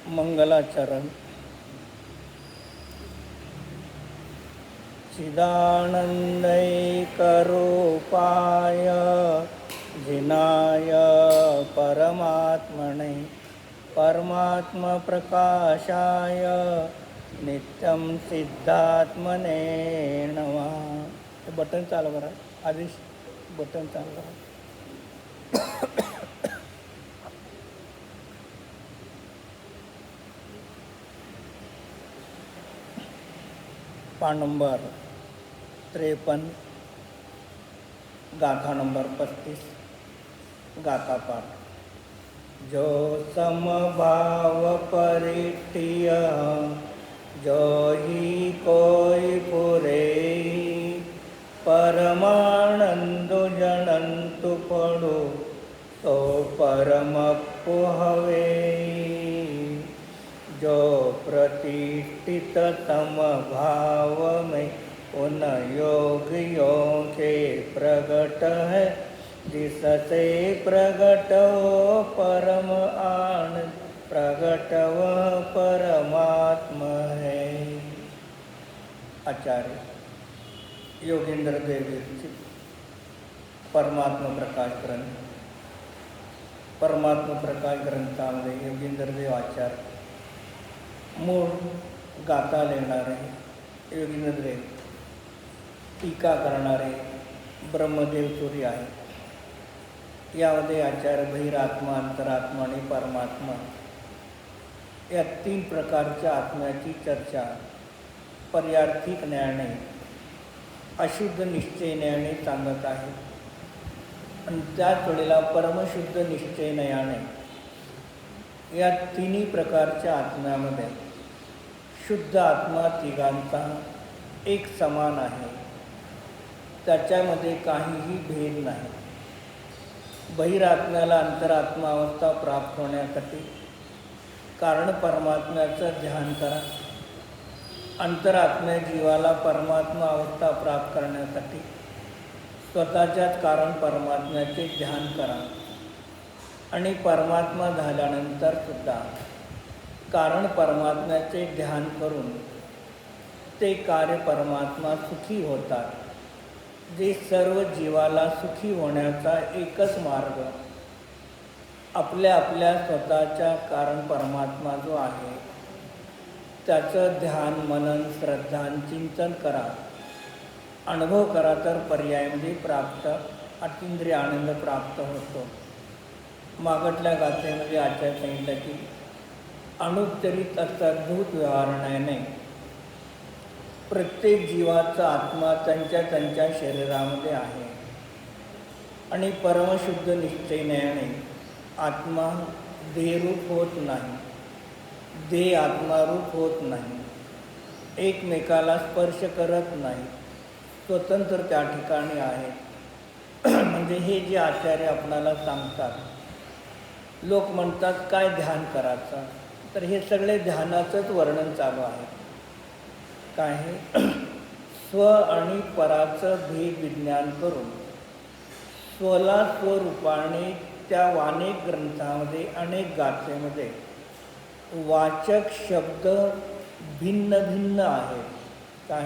मंगलाचरण. चिदानंदैकरूपाय जिनाय परमात्मने परमात्मप्रकाशाय नित्यं सिद्धात्मने नमः. हे बटन चालू करा. आधीच बटन चालू करा. पान नंबर 53, गाथा नंबर 35, गाथा पाठ. जो समभाव परिठिय जो ही कोई पुरे परमानंदो जनंतु पडो तो परमप्पु हवे. जो प्रतिष्ठित समभाव में उन योगियों के प्रगट है जिससे प्रगट वो परम आनंद प्रगट वह परमात्मा है. आचार्य योगेंद्र देव विरचित परमात्मा प्रकाश ग्रंथ. परमात्मा प्रकाश ग्रंथामध्ये योगेंद्र देव आचार्य मूळ गाथा लिहिणारे योगेंद्र देव, टीका करणारे ब्रह्मदेव सूर्य आहे. यामध्ये आचार्य बहिरात्मा, अंतरात्मा आणि परमात्मा या 3 प्रकारच्या आत्म्याची चर्चा पर्यार्थिक न्यायाने अशुद्ध निश्चय न्यायाने सांगत आहे. आणि त्याच वेळेला परमशुद्ध निश्चय न्यायाने या 3 प्रकारच्या आत्म्यामध्ये शुद्ध आत्मा तिघांचा एक समान आहे, त्याच्यामध्ये काहीही भेद नाही. बहिरात्म्याला अंतरात्मा अवस्था प्राप्त होण्यासाठी कारण परमात्म्याचं ध्यान करा. अंतरात्म्या जीवाला परमात्मा अवस्था प्राप्त करण्यासाठी स्वतःच्याच कारण परमात्म्याचे ध्यान करा. आणि परमात्मा झाल्यानंतर सुद्धा कारण परमात्म्याचे ध्यान करून ते कार्य परमात्मा सुखी होतात. जे सर्व जीवाला सुखी होण्याचा एकच मार्ग आपल्या आपल्या स्वतःच्या कारण परमात्मा जो आहे त्याचं ध्यान, मनन, श्रद्धा, चिंतन करा, अनुभव करा, तर पर्यायामध्ये प्राप्त अतींद्रिय आनंद प्राप्त होतो. मागटल्या गाथेमध्ये आचार्य सांगितलं की अनुत्तरित अद्भुत व्यवहाराने प्रत्येक जीवाचा आत्मा त्यांच्या शरीरामध्ये आहे. आणि परमशुद्ध निश्चयाने आत्मा देहरूप होत नाही, देह आत्मारूप होत नाही, एकमेकाला स्पर्श करत नाही, स्वतंत्र त्या ठिकाणी आहे. म्हणजे हे जे आचार्य आपणाला सांगतात, लोक म्हणतात काय ध्यान करायचं, तर हे सगळे ध्यानाचंच वर्णन चालू आहे. काय हे स्व आणि पराचं भेद विज्ञान करून स्वला स्वरूपाने त्या अनेक ग्रंथामध्ये, अनेक गाथेमध्ये वाचक शब्द भिन्न भिन्न आहेत. काय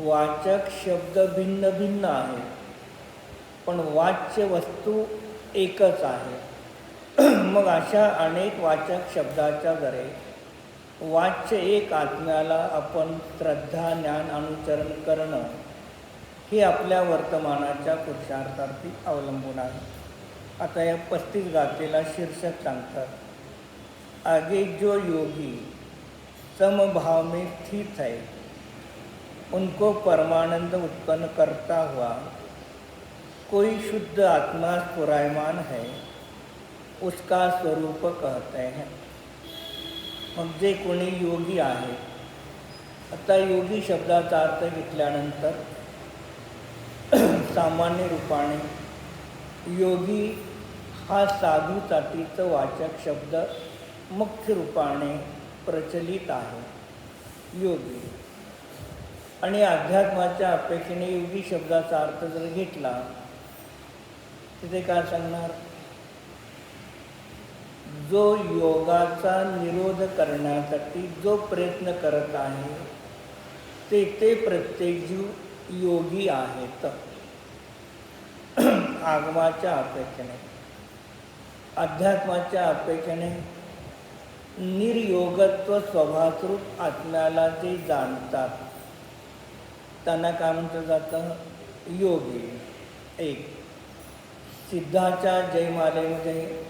वाचक शब्द भिन्न भिन्न आहेत, पण वाच्य वस्तू एकच आहे. मग अशा अनेक वाचक शब्दाच्या जरे वाच्य एक आत्म्याला आपण श्रद्धा, ज्ञान, अनुचरण करणं हे आपल्या वर्तमानाच्या पुरुषार्थार्थी अवलंबून आहे. आता या 35 गाथेला शीर्षक सांगतात, आगे जो योगी समभाव में स्थित है उनको परमानंद उत्पन्न करता हुआ कोई शुद्ध आत्मा स्फुरायमान है उसका स्वरूप कहते हैं. मग जे कोणी योगी आहे, आता योगी शब्दाचा अर्थ घेतल्यानंतर सामान्य रूपाने योगी हा साधू जातीचं वाचक शब्द मुख्य रूपाने प्रचलित आहे. योगी आणि अध्यात्माच्या अपेक्षेने योगी शब्दाचा अर्थ जर घेतला तिथे काय सांगणार, जो योगाचा निरोध करण्यासाठी जो प्रयत्न करत आहे ते प्रत्येक जीव योगी आहेत. आगमाच्या अपेक्षेने, अध्यात्माच्या अपेक्षेने निर्योगत्व स्वभावरूप आत्म्याला जे जाणतात त्यांना काय म्हटलं जातं? योगी. एक सिद्धाच्या जयमालेमध्ये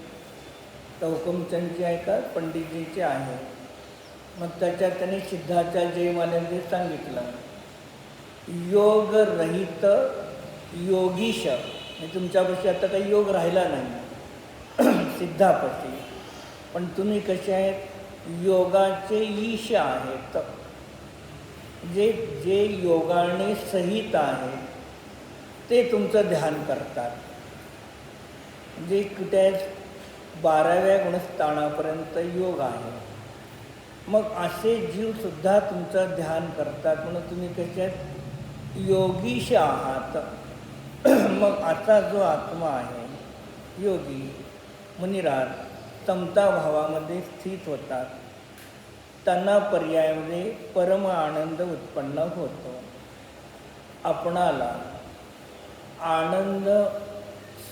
हुकुमचंदची आहे का पंडितजीची आहे, मग त्याच्यात त्यांनी सिद्धाच्या जयमालेमध्ये सांगितलं योग रहित योगीश. तुमच्यापाशी आता काही योग राहिला नाही सिद्धापाशी, पण तुम्ही कसे आहेत? योगाचे ईश आहेत. जे जे योगाने सहित आहे ते तुमचं ध्यान करतात. जे कुठे 12व्या गुणस्थानापर्यंत योग आहे. मग असे जीवसुद्धा तुमचं ध्यान करतात, म्हणून तुम्ही कसे आहेत? योगीश आहात. मग आता जो आत्मा आहे योगी मुनिराज समता भावामध्ये स्थित होतात. त्यांना पर्यायामध्ये परम आनंद उत्पन्न होतो. आपणाला आनंद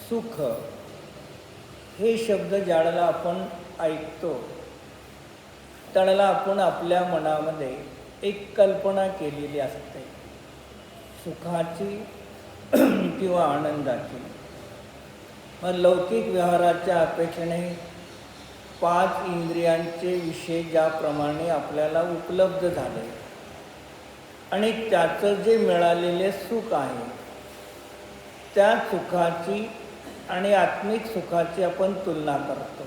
सुख हे शब्द ज्यावेळेला आपण ऐकतो त्यावेळेला आपण आपल्या मनामध्ये एक कल्पना केलेली असते सुखाची किंवा आनंदाची. मग लौकिक व्यवहाराच्या अपेक्षेने 5 इंद्रियांचे विषय ज्याप्रमाणे आपल्याला उपलब्ध झाले आणि त्याचं जे मिळालेले सुख आहे त्या सुखाची आणि आत्मिक सुखाची आपण तुलना करतो.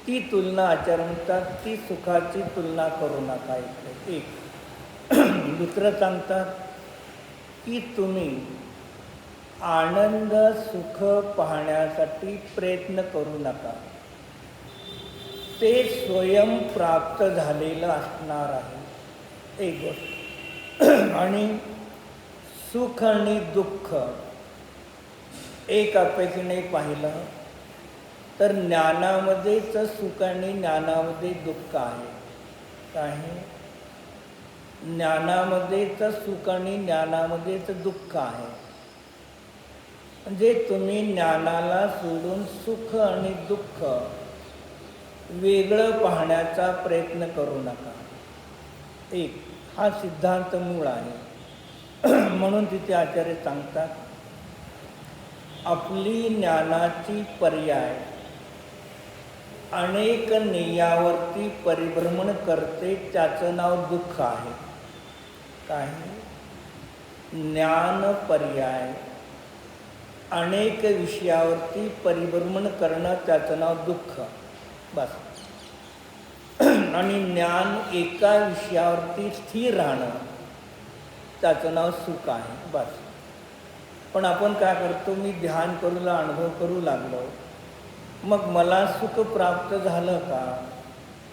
ती तुलना आचार्य म्हणतात ती सुखाची तुलना करू नका. एक दुसरं सांगतात की तुम्ही आनंद सुख पाहण्यासाठी प्रयत्न करू नका. ते स्वयं प्राप्त झालेलं असणार आहे. एक गोष्ट. आणि सुख आणि दुःख एक अपेक्षेने पाहिलं तर ज्ञानामध्येच सुख आणि ज्ञानामध्ये दुःख आहे. काय? ज्ञानामध्येच सुख आणि ज्ञानामध्येच दुःख आहे. म्हणजे तुम्ही ज्ञानाला सोडून सुख आणि दुःख वेगळं पाहण्याचा प्रयत्न करू नका. एक हा सिद्धांत मूळ आहे. म्हणून तिथे आचार्य सांगतात आपली ज्ञानाची पर्याय अनेक नेयावरती परिभ्रमण करते त्याचं नाव दुःख आहे. काय? ज्ञान पर्याय अनेक विषयावरती परिभ्रमण करणं त्याचं नाव दुःख. बस. आणि ज्ञान एका विषयावरती स्थिर राहणं त्याचं नाव सुख आहे. बस. पण आपण काय करतो? मी ध्यान करूला अनुभव करू लागलो, मग मला सुख प्राप्त झालं का?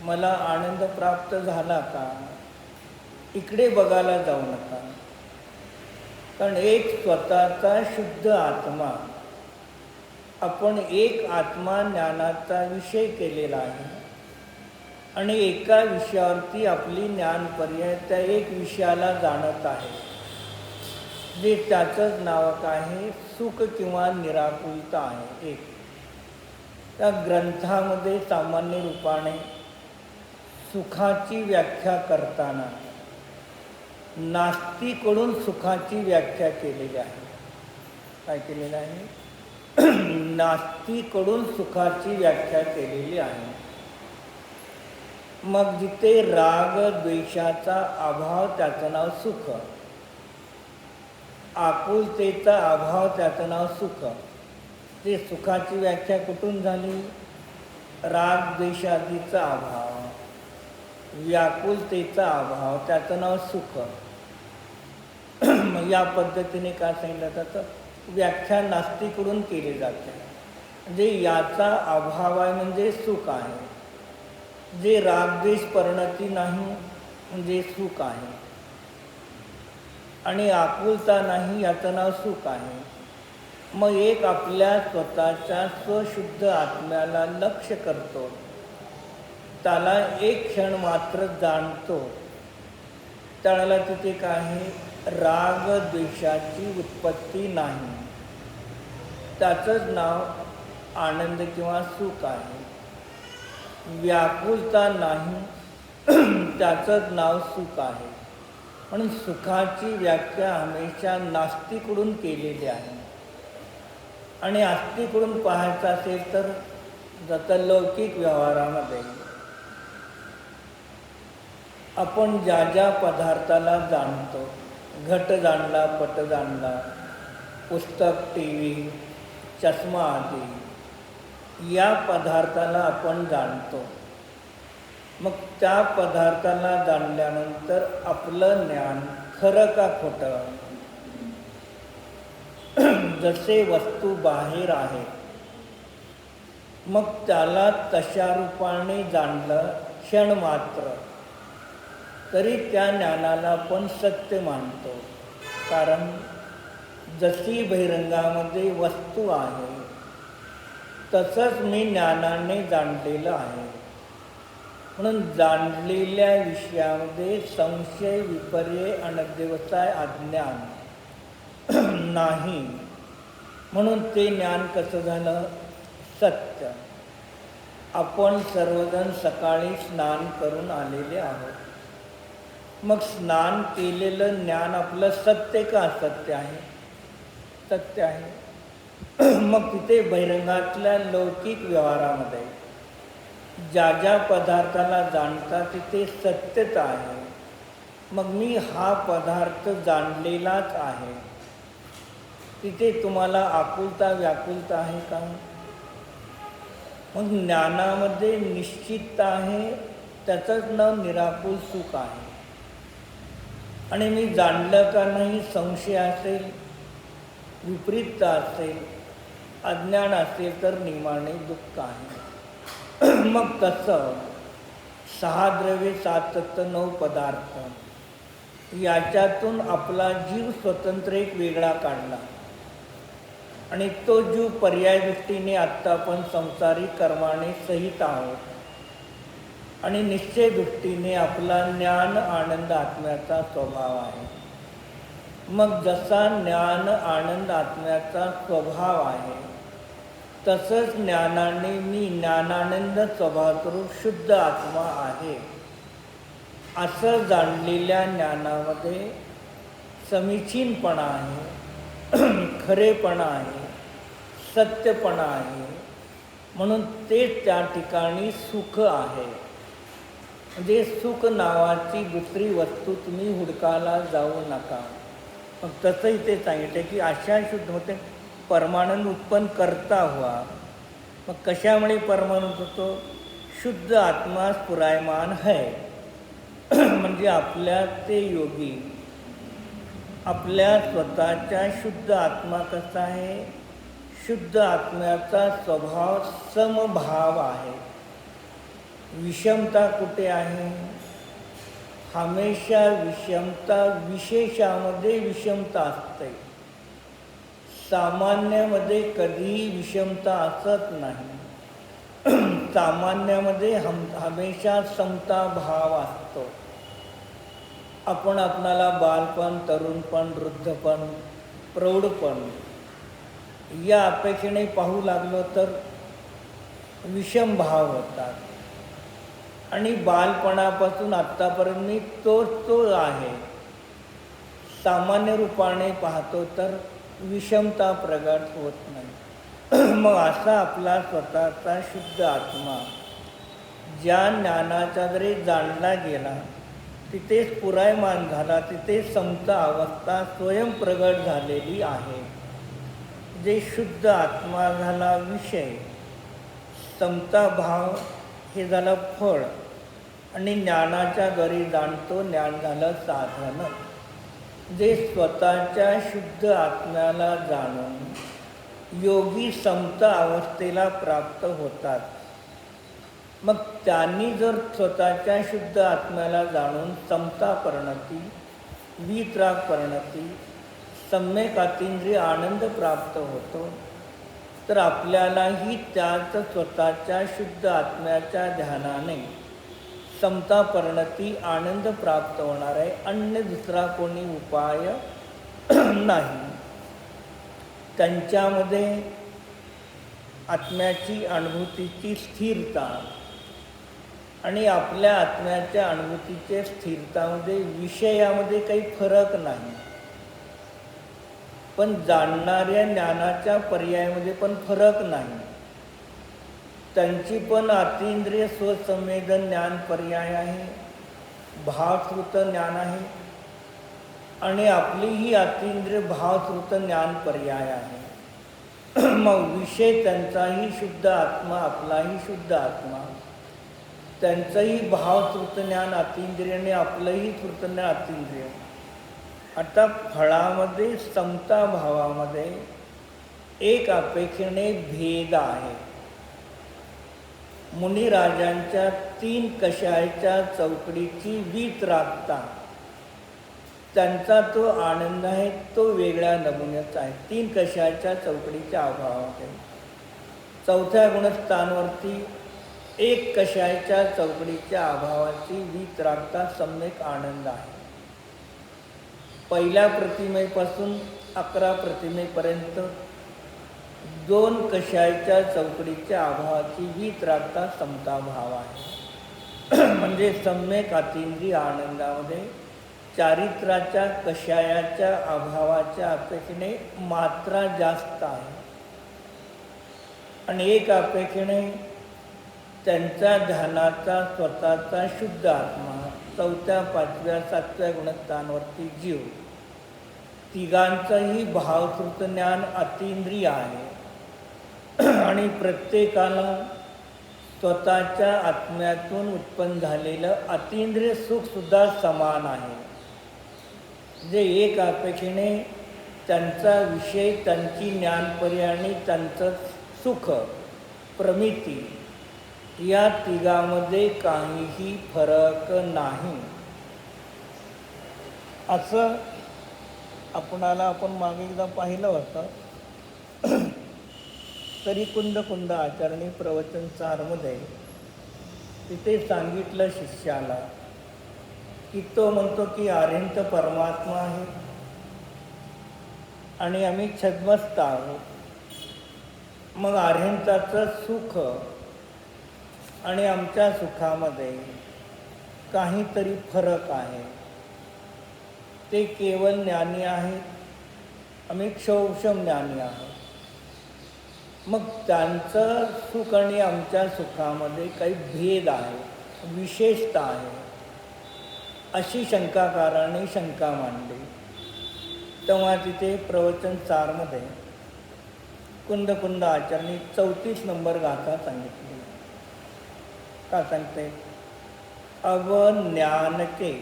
मला आनंद प्राप्त झाला का? इकडे बघायला जाऊ नका. कारण एक स्वतःचा शुद्ध आत्मा, आपण एक आत्मा ज्ञानाचा विषय केलेला आहे आणि एका विषयावरती आपली ज्ञान पर्याय त्या एक विषयाला जाणत आहे, जे त्याचंच नाव काय आहे? सुख किंवा निराकुलता आहे. एक त्या ग्रंथामध्ये सामान्य रूपाने सुखाची व्याख्या करताना नास्तिकडून सुखाची व्याख्या केलेली आहे. काय केलेलं आहे? नास्तिकडून सुखाची व्याख्या केलेली आहे. मग जिथे राग द्वेषाचा अभाव त्याचं नाव सुख, आकुलतेचा अभाव त्याचं नाव सुख. ते सुखाची व्याख्या कुठून झाली? राग द्वेषादीचा अभाव, व्याकुलतेचा अभाव त्याचं नाव सुख. या पद्धतीने काय सांगितलं जातं? व्याख्या नास्तिकडून केली जाते. म्हणजे याचा अभाव आहे म्हणजे सुख आहे. जे रागद्वेष परिणती नाही म्हणजे सुख आहे. आणि आकुलता नाही याचं नाव सुख आहे. मग एक आपल्या स्वतःच्या स्वशुद्ध आत्म्याला लक्ष करतो, त्याला एक क्षण मात्र जाणतो, त्याला तिथे काही राग द्वेषाची उत्पत्ती नाही. त्याचंच नाव आनंद किंवा सुख आहे. व्याकुलता नाही, त्याचंच नाव सुख आहे. म्हणून सुखाची व्याख्या हमेशा नास्तिकडून केलेली आहे. आणि आस्तिकडून पाहायचं असेल तर जसं लौकिक व्यवहारामध्ये आपण ज्या ज्या पदार्थाला जाणतो, घट जाणला, पट जाणला, पुस्तक, टी व्ही, चष्मा आदी या पदार्थाला आपण जाणतो. मग त्या पदार्थाला जाणल्यानंतर आपलं ज्ञान खरं का खोटं, जसे वस्तू बाहेर आहे मग त्याला तशा रूपाने जाणलं क्षण मात्र, तरी त्या ज्ञानाला आपण सत्य मानतो. कारण जशी बहिरंगामध्ये वस्तू आहे तसंच मी ज्ञानाने जाणलेलं आहे. म्हणून जाणलेल्या विषयामध्ये संशय, विपर्य, अनध्यवसाय, अज्ञान नाही. म्हणून ते ज्ञान कसं झालं? सत्य. आपण सर्वजण सकाळी स्नान करून आलेले आहोत. मग स्नान केलेलं ज्ञान आपलं सत्य का असत्य आहे? सत्य आहे. मग तिथे बहिरंगातल्या लौकिक व्यवहारामध्ये ज्या ज्या पदार्थाला जाणता तिथे सत्यता आहे. मग मी हा पदार्थ जाणलेलाच आहे, तिथे तुम्हाला आकुलता, व्याकुलता आहे का? मग ज्ञानामध्ये निश्चितता आहे, त्याचंच नाव निराकुल सुख आहे. आणि मी जाणलं का नाही संशय असेल, विपरीतता असेल, अज्ञान असेल तर निमाणे दुःख आहे. मग तसं 6 द्रव्ये, 7 तत्व, 9 पदार्थ याच्यातून आपला जीव स्वतंत्र एक वेगळा काढला. आणि तो जीव पर्याय दृष्टीने आत्ता आपण संसारिक कर्माने सहित आहोत. आणि निश्चय दृष्टीने आपला ज्ञान आनंद आत्म्याचा स्वभाव आहे. मग जसा ज्ञान आनंद आत्म्याचा स्वभाव आहे तसंच ज्ञानाने मी ज्ञानानंद स्वभावस्वरूप शुद्ध आत्मा आहे असं जाणलेल्या ज्ञानामध्ये समीचीनपणा आहे, खरेपणा आहे, सत्यपणा आहे. म्हणून ते त्या ठिकाणी सुख आहे. म्हणजे सुख नावाची दुसरी वस्तू तुम्ही हुडकायला जाऊ नका. मग तसंही ते सांगितलं की अशा शुद्ध होते परमानंद उत्पन्न करता हुआ. मग कशामुळे परमानंद होतो? शुद्ध आत्मा स्फुरायमान है. म्हणजे आपल्या ते योगी आपल्या स्वतःच्या शुद्ध आत्मा कसा आहे? शुद्ध आत्म्याचा स्वभाव समभाव आहे. विषमता कुठे आहे? हमेशा विषमता विशेषामध्ये विषमता असते, सामान्यामध्ये कधीही विषमता असत नाही. सामान्यामध्ये हमेशा समता भाव असतो. आपण आपणाला बालपण, तरुणपण, वृद्धपण, प्रौढपण या अपेक्षेने पाहू लागलो तर विषम भाव होतात. आणि बालपणापासून आत्तापर्यंत तो आहे. सामान्य रूपाने पाहतो तर विषमता प्रगट होत नाही. मग असा आपला स्वतःचा शुद्ध आत्मा ज्या ज्ञानाच्या जरी जाणला गेला तिथेच पुरायमान झाला, तिथे समता अवस्था स्वयं प्रगट झालेली आहे. जे शुद्ध आत्मा झाला विषय, समता भाव हे झालं फळ, आणि ज्ञानाच्या घरी जाणतो ज्ञान झालं साधन. जे स्वतःच्या शुद्ध आत्म्याला जाणून योगी समता अवस्थेला प्राप्त होतात. मग त्यांनी जर स्वतःच्या शुद्ध आत्म्याला जाणून समता परिणती, वितराग परिणती, सम्यक अतींद्रिय आनंद प्राप्त होतो, तर आपल्यालाही त्याच स्वतःच्या शुद्ध आत्म्याच्या ध्यानाने समता परिणती आनंद प्राप्त होणार आहे. अन्य दुसरा कोणी उपाय नाही. त्यांच्यामध्ये आत्म्याची अनुभूतीची स्थिरता आणि आपल्या आत्म्याच्या अनुभूतीच्या स्थिरतामध्ये विषयामध्ये काही फरक नाही, पण जाणणाऱ्या ज्ञानाच्या पर्यायामध्ये पण फरक नाही. त्यांची पण अतींद्रिय स्वसंवेदन ज्ञान पर्याय आहे, भावश्रुत ज्ञान आहे, आणि आपलीही अतींद्रिय भावश्रुत ज्ञान पर्याय आहे. मग विषय त्यांचाही शुद्ध आत्मा, आपलाही शुद्ध आत्मा, त्यांचंही भावश्रुत ज्ञान अतींद्रियने, आपलंही श्रुत ज्ञान अतींद्रिय. आता फळामध्ये समता भावामध्ये एक अपेक्षेने भेद आहे. मुनिराजांच्या 3 कषायाच्या चौकडीची वीत राखता त्यांचा तो आनंद आहे, तो वेगळ्या नमुन्याचा आहे. 3 कषायाच्या चौकडीच्या अभावामध्ये 4थ्या गुणस्थानवरती 1 कषायाच्या चौकडीच्या अभावाची वीत राखता सम्यक आनंद आहे. पहिल्या प्रतिमेपासून 11 प्रतिमेपर्यंत 2 कषायाच्या चौकडीच्या अभावाची वीत राखता समता भाव आहे. म्हणजे सम्यक अतींद्रिय आनंदामध्ये चारित्राच्या कषायाच्या अभावाच्या अपेक्षेने मात्रा जास्त आहे, आणि एक अपेक्षेने त्यांच्या ध्यानाचा स्वतःचा शुद्ध आत्मा 4थ्या 5व्या 7व्या गुणस्थानावरती जीव, तिघांचंही भावश्रुत ज्ञान अतींद्रिय आहे. आणि प्रत्येकाला स्वतःच्या आत्म्यातून उत्पन्न झालेलं अतींद्रिय सुखसुद्धा समान आहे. जे एक अपेक्षेने त्यांचा विषय, त्यांची ज्ञानपर्याय आणि त्यांचं सुख प्रमिती, या तिघांमध्ये काहीही फरक नाही. असं आपण मागे एकदा पाहिलं होतं. तरी कुंद आचरणी प्रवचन 4मध्ये तिथे सांगितलं शिष्याला की तो म्हणतो की आर्यंत परमात्मा आहे आणि आम्ही छद्मस्त आहोत. मग आर्यंताचं सुख आणि आमच्या सुखामध्ये काहीतरी फरक आहे. ते केवळ ज्ञानी आहेत, आम्ही क्षौषम ज्ञानी आहोत. मग त्यांचं सुख आणि आमच्या सुखामध्ये काही भेद आहे, विशेषता आहे, अशी शंकाकाराने शंका मांडली. तेव्हा तिथे प्रवचन 4मध्ये कुंद आचरणी 34 नंबर गाथा सांगितली. का सांगते? अवज्ञान के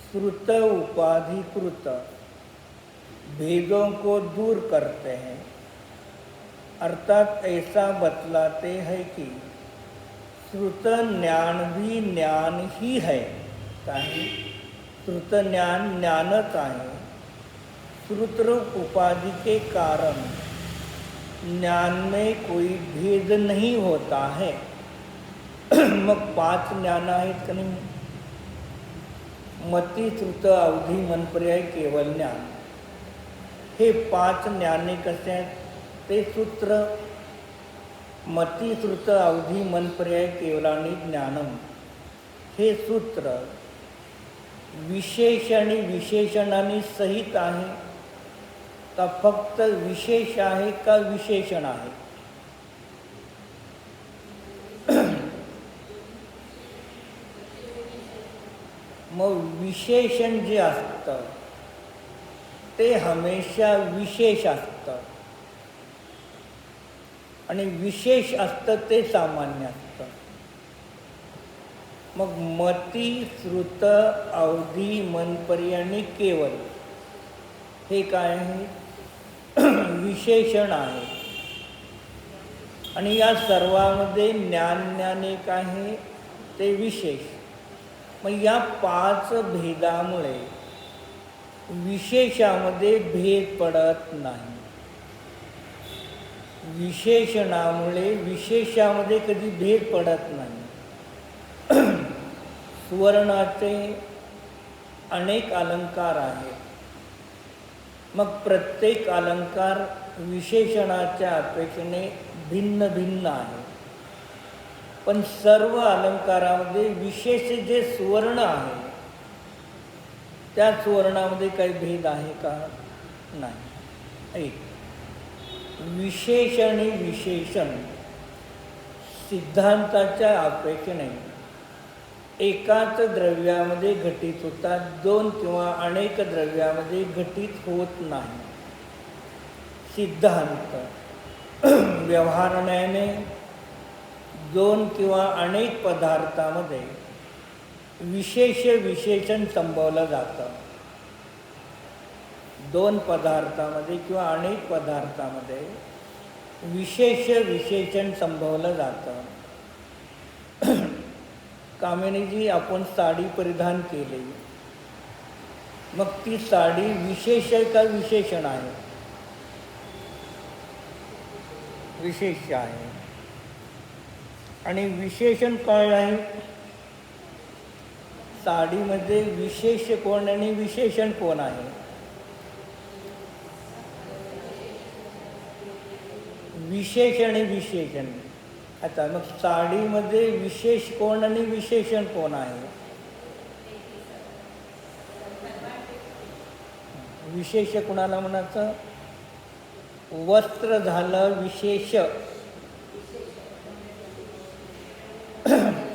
श्रुत उपाधिकृत भेदों को दूर करते हैं, अर्थात ऐसा बतलाते हैं कि श्रुत ज्ञान भी ज्ञान ही है. काही श्रुत ज्ञान ज्ञानच आहे. श्रुत उपाधि के कारण ज्ञान में कोई भेद नहीं होता है. मग 5 ज्ञान आहेत का नाही? मती, श्रुत, अवधी, मनपर्याय, केवल ज्ञान. हे 5 ज्ञाने कसे आहेत? ते सूत्र मती, श्रुत, अवधी, मनपर्याय, केवलानी, ज्ञानम, हे सूत्र विशेष आणि विशेषणाने सहित आहे का फक्त विशेष आहे का विशेषण आहे? मग विशेषण जे असतं ते हमेशा विशेष असतं आणि विशेष असतं ते सामान्य असतं. मग मती, श्रुत, अवधी, मनपर्याय आणि केवल हे काय आहे? विशेषण आहे. आणि या सर्वामध्ये ज्ञान एक आहे ते विशेष. मग या 5 भेदामुळे विशेषामध्ये भेद पडत नाही. विशेषणामुळे विशेषामध्ये कधी भेद पडत नाही. सुवर्णाचे अनेक अलंकार आहेत. मग प्रत्येक अलंकार विशेषणाच्या अपेक्षेने भिन्न भिन्न आहे. पण सर्व अलंकारामध्ये विशेष जे सुवर्ण आहे त्या सुवर्णामध्ये काही भेद आहे का? नाही. एक विशेष आणि विशेषण सिद्धांताच्या अपेक्षेने एकाच द्रव्यामध्ये घटित होतात, दोन किंवा अनेक द्रव्यामध्ये घटित होत नाही. सिद्धांत व्यवहाराने दोन किंवा अनेक पदार्थामध्ये विशेष विशेषण संभवलं जातं. दोन पदार्थामध्ये किंवा अनेक पदार्थामध्ये विशेष विशेषण संभवलं जातं. कामिनीजी, आपण साडी परिधान केली, मग ती साडी विशेष आहे का विशेषण आहे? विशेष आहे. आणि विशेषण काय आहे? साडीमध्ये विशेष कोण आणि विशेषण कोण आहे? विशेष आणि विशेषण. आता मग साडीमध्ये विशेष कोण आणि विशेषण कोण आहे? विशेष कोणाला म्हणायचं? वस्त्र झालं विशेष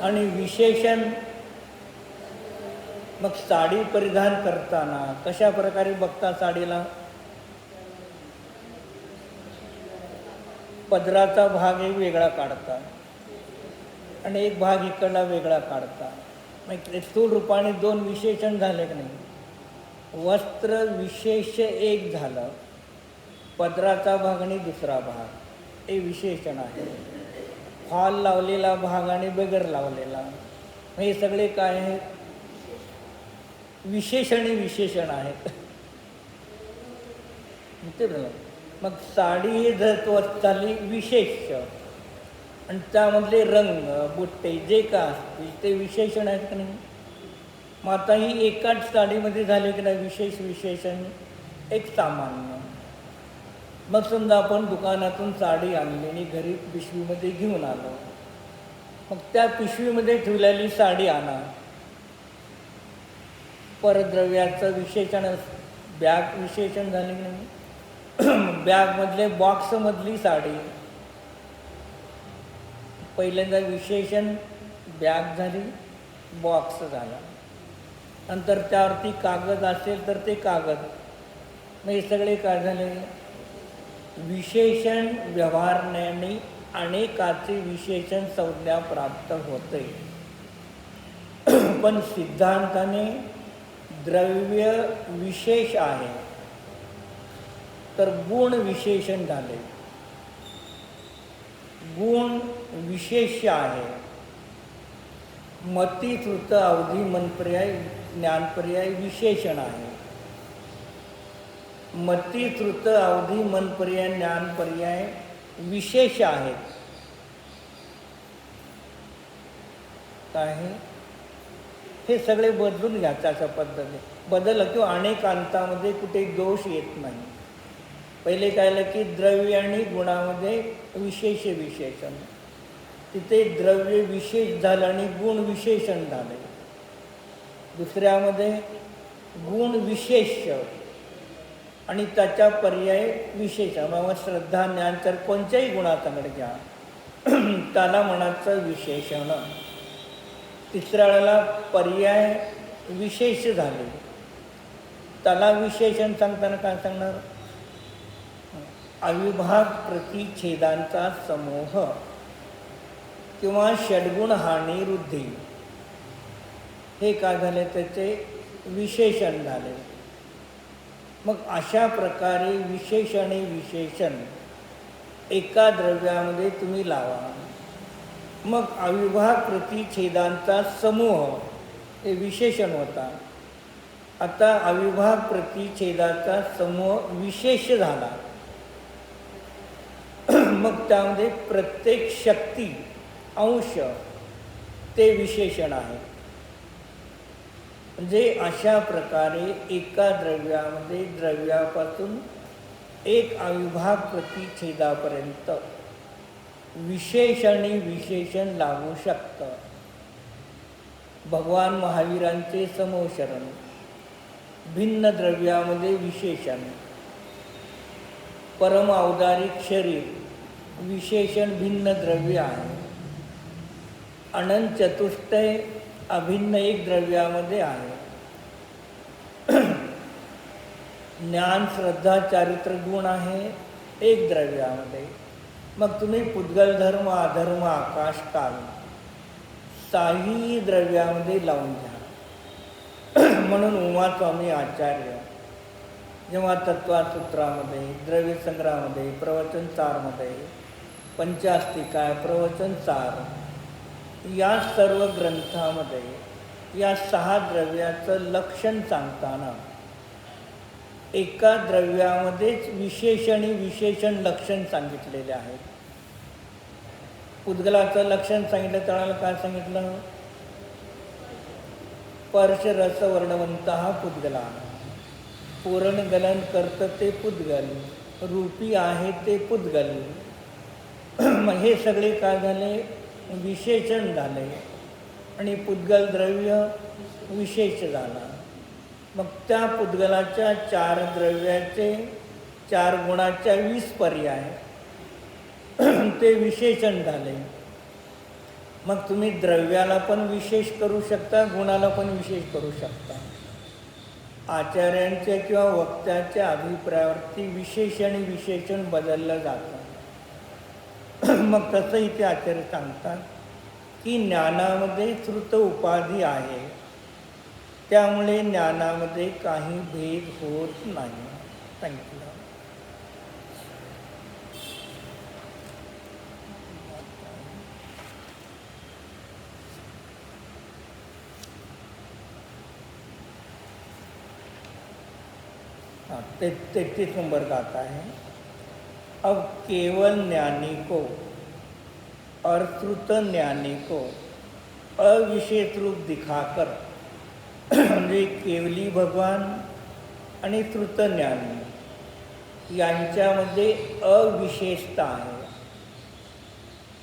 आणि विशेषण. मग साडी परिधान करताना कशा प्रकारे बघता साडीला? पदराचा भाग एक वेगळा काढता आणि एक भाग इकडला वेगळा काढता. मग स्थूल रूपाने दोन विशेषण झाले की नाही? वस्त्र विशेष एक झालं, पदराचा भाग आणि दुसरा भाग हे विशेषण आहे. फॉल लावलेला भाग आणि बगैर लावलेला, हे सगळे काय आहेत? विशेष आणि विशेषण आहेत. ते मग साडी हे जर झाली विशेष आणि त्यामधले रंग बुट्टे जे का असतील ते विशेषण आहेत का नाही? मग आता ही एकाच साडीमध्ये झाले की नाही विशेष विशेषण एक सामान्य. मग समजा आपण दुकानातून साडी आणली आणि घरी पिशवीमध्ये घेऊन आलो, मग त्या पिशवीमध्ये ठेवलेली साडी आणा, परद्रव्याचं विशेषण बॅग विशेषण झाले की नाही? बॅगमधले बॉक्समधली साडी पहिल्यांदा विशेषण बॅग झाली, बॉक्स झाला. नंतर त्यावरती कागद असेल तर ते कागद. मग हे सगळे काय झाले? विशेषण व्यवहाराने अनेकाचे विशेषण संज्ञा प्राप्त होते. पण सिद्धांताने द्रव्य विशेष आहे तर गुण विशेषण झाले. गुण विशेष आहे. मती श्रुत अवधी मनपर्याय ज्ञानपर्याय विशेषण आहे. मती श्रुत अवधी मनपर्याय ज्ञानपर्याय विशेष आहेत. काय हे सगळे बदलून घ्यायचं. अशा पद्धतीने बदल किंवा अनेक अंतामध्ये कुठे दोष येत नाही. पहिले काय आलं की द्रव्य आणि गुणामध्ये विशेष विशेषण, तिथे द्रव्य विशेष झालं आणि गुण विशेषण झाले. दुसऱ्यामध्ये गुण विशेष आणि त्याच्या पर्याय विशेषण. मग श्रद्धा ज्ञान तर कोणत्याही गुणाकडे घ्या त्याला म्हणायचं विशेषण. तिसऱ्या वेळेला पर्याय विशेष झाले, त्याला विशेषण सांगताना काय सांगणार? अविभाग प्रतिच्छेदांचा समूह किंवा षड्गुण हानी वृद्धी, हे काय झाले? त्याचे विशेषण झाले. मग अशा प्रकारे विशेष आणि विशेषण एका द्रव्यामध्ये तुम्ही लावा. मग अविभाग प्रतिच्छेदांचा समूह हे विशेषण होता. आता अविभाग प्रतिच्छेदाचा समूह विशेष झाला. मग त्यामध्ये प्रत्येक शक्ती अंश ते विशेषण आहे. म्हणजे अशा प्रकारे एका द्रव्यामध्ये द्रव्यापासून एक अविभाग प्रतिच्छेदापर्यंत विशेषणी विशेषण लागू शकतं. भगवान महावीरांचे समोशरण, भिन्न द्रव्यामध्ये विशेषण, परम औदारिक शरीर विशेषण भिन्न द्रव्य आहे. अनंत चतुष्टय अभिन्न एक द्रव्यामध्ये आहे. ज्ञान श्रद्धा चारित्र गुण आहे एक द्रव्यामध्ये. मग तुम्ही पुद्गल धर्म अधर्म आकाश काल साही द्रव्यामध्ये लावून घ्या. म्हणून उमास्वामी आचार्य जेव्हा तत्त्वसूत्रामध्ये, द्रव्यसंग्रहामध्ये, प्रवचनसारमध्ये, पंचास्तिका, प्रवचनसार या सर्व ग्रंथामध्ये या 6 द्रव्याचं लक्षण सांगताना एका द्रव्यामध्येच विशेषणी विशेषण लक्षण सांगितलेले आहेत. पुद्गलाचं लक्षण सांगितलं, त्याला काय सांगितलं? स्पर्श रस वर्णवंत हा पुद्गला, पूर्ण गलन करतं ते पुद्गल, रूपी आहे ते पुद्गल. मग हे सगळे काय झाले? विशेषण झाले. आणि पुद्गल द्रव्य विशेष झाला. मग त्या पुद्गलाच्या 4 द्रव्याचे 4 गुणाच्या 20 पर्याय ते विशेषण झाले. मग तुम्ही द्रव्याला पण विशेष करू शकता, गुणाला पण विशेष करू शकता. आचार्यांच्या किंवा वक्त्याच्या अभिप्रायावरती विशेष आणि विशेषण बदललं जातं. मग तसं इथे आचार्य सांगतात की ज्ञानामध्ये श्रुत उपाधी आहे, त्यामुळे ज्ञानामध्ये काही भेद होत नाही. सांगितलं. हाँ, 33 नंबर का आता है. अब केवल ज्ञानी को और श्रुत ज्ञानी को अविशेष रूप दिखाकर, म्हणजे केवली भगवान आणि श्रुत ज्ञानी यांच्यामध्ये अविशेषता आहे.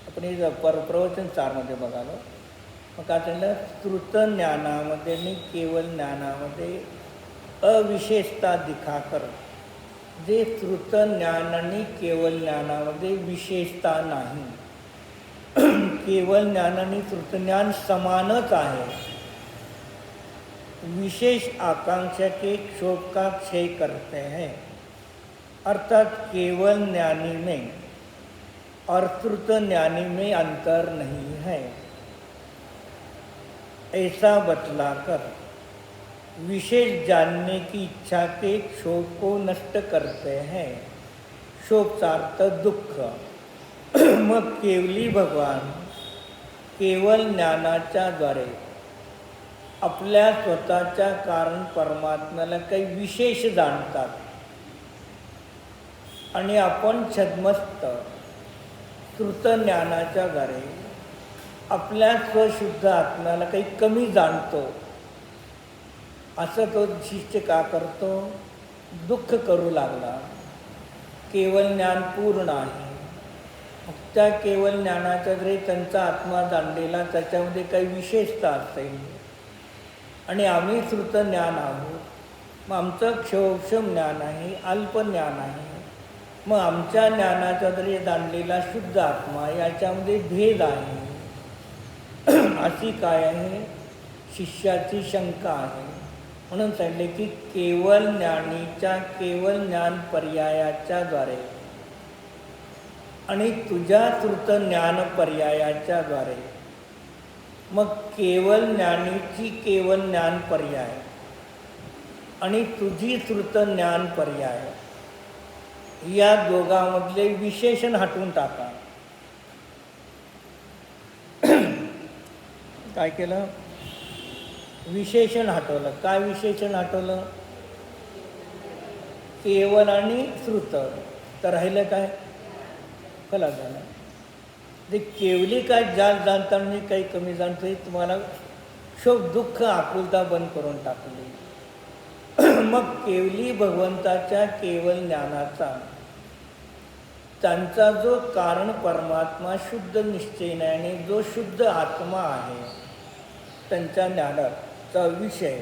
आपण हे प्रवचन 4मध्ये बघालो. मग काय सांगितलं? श्रुत ज्ञानामध्ये आणि केवल ज्ञानामध्ये अविशेषता दिखाकर, जे श्रुत ज्ञान आणि केवल ज्ञानामध्ये विशेषता नाही. केवल ज्ञान आणि श्रुत ज्ञान समानच आहे. विशेष आकांक्षा के क्षोभ का क्षय करते हैं. अर्थात केवल ज्ञानी में और श्रुत ज्ञानी में अंतर नहीं है, ऐसा बतलाकर विशेष जानने की इच्छा के क्षोभ को नष्ट करते हैं. क्षोभचा अर्थ दुःख. मग केवली भगवान केवल ज्ञानाच्या द्वारे आपल्या स्वतःच्या कारण परमात्म्याला काही विशेष जाणतात आणि आपण छद्मस्त श्रुत ज्ञानाच्या द्वारे आपल्या स्वशुद्ध आत्म्याला काही कमी जाणतो. असं तो शिष्य का करतो? दुःख करू लागला. केवल ज्ञान पूर्ण आहे. त्या केवल ज्ञानाच्या जरी त्यांचा आत्मा जाणलेला, त्याच्यामध्ये काही विशेषता असते आणि आम्ही श्रुत ज्ञान आहोत. मग आमचं क्षोभक्षम ज्ञान आहे, अल्प ज्ञान आहे. मग आमच्या ज्ञानाचा जरी जाणलेला शुद्ध आत्मा याच्यामध्ये भेद आहे. अशी काय आहे? शिष्याची शंका आहे. म्हणून सांगितले की केवल ज्ञानीच्या केवल ज्ञान पर्यायाच्या द्वारे आणि तुझ्या श्रुत ज्ञान पर्यायाच्या द्वारे, मग केवल ज्ञानीची केवल ज्ञान पर्याय आणि तुझी श्रुत ज्ञान पर्याय या दोघांमधले विशेषण हटवून टाका. काय केलं? विशेषण हटवलं. काय विशेषण हटवलं? केवल आणि श्रुत. तर राहिलं काय? कला झालं. ते केवली काय जास्त जाणता मी काही कमी जाणतो, हे तुम्हाला शोक दुःख आकुलता बंद करून टाकली. मग केवली भगवंताच्या केवल ज्ञानाचा, त्यांचा जो कारण परमात्मा शुद्ध निश्चयाने जो शुद्ध आत्मा आहे, त्यांच्या ज्ञानाचा विषय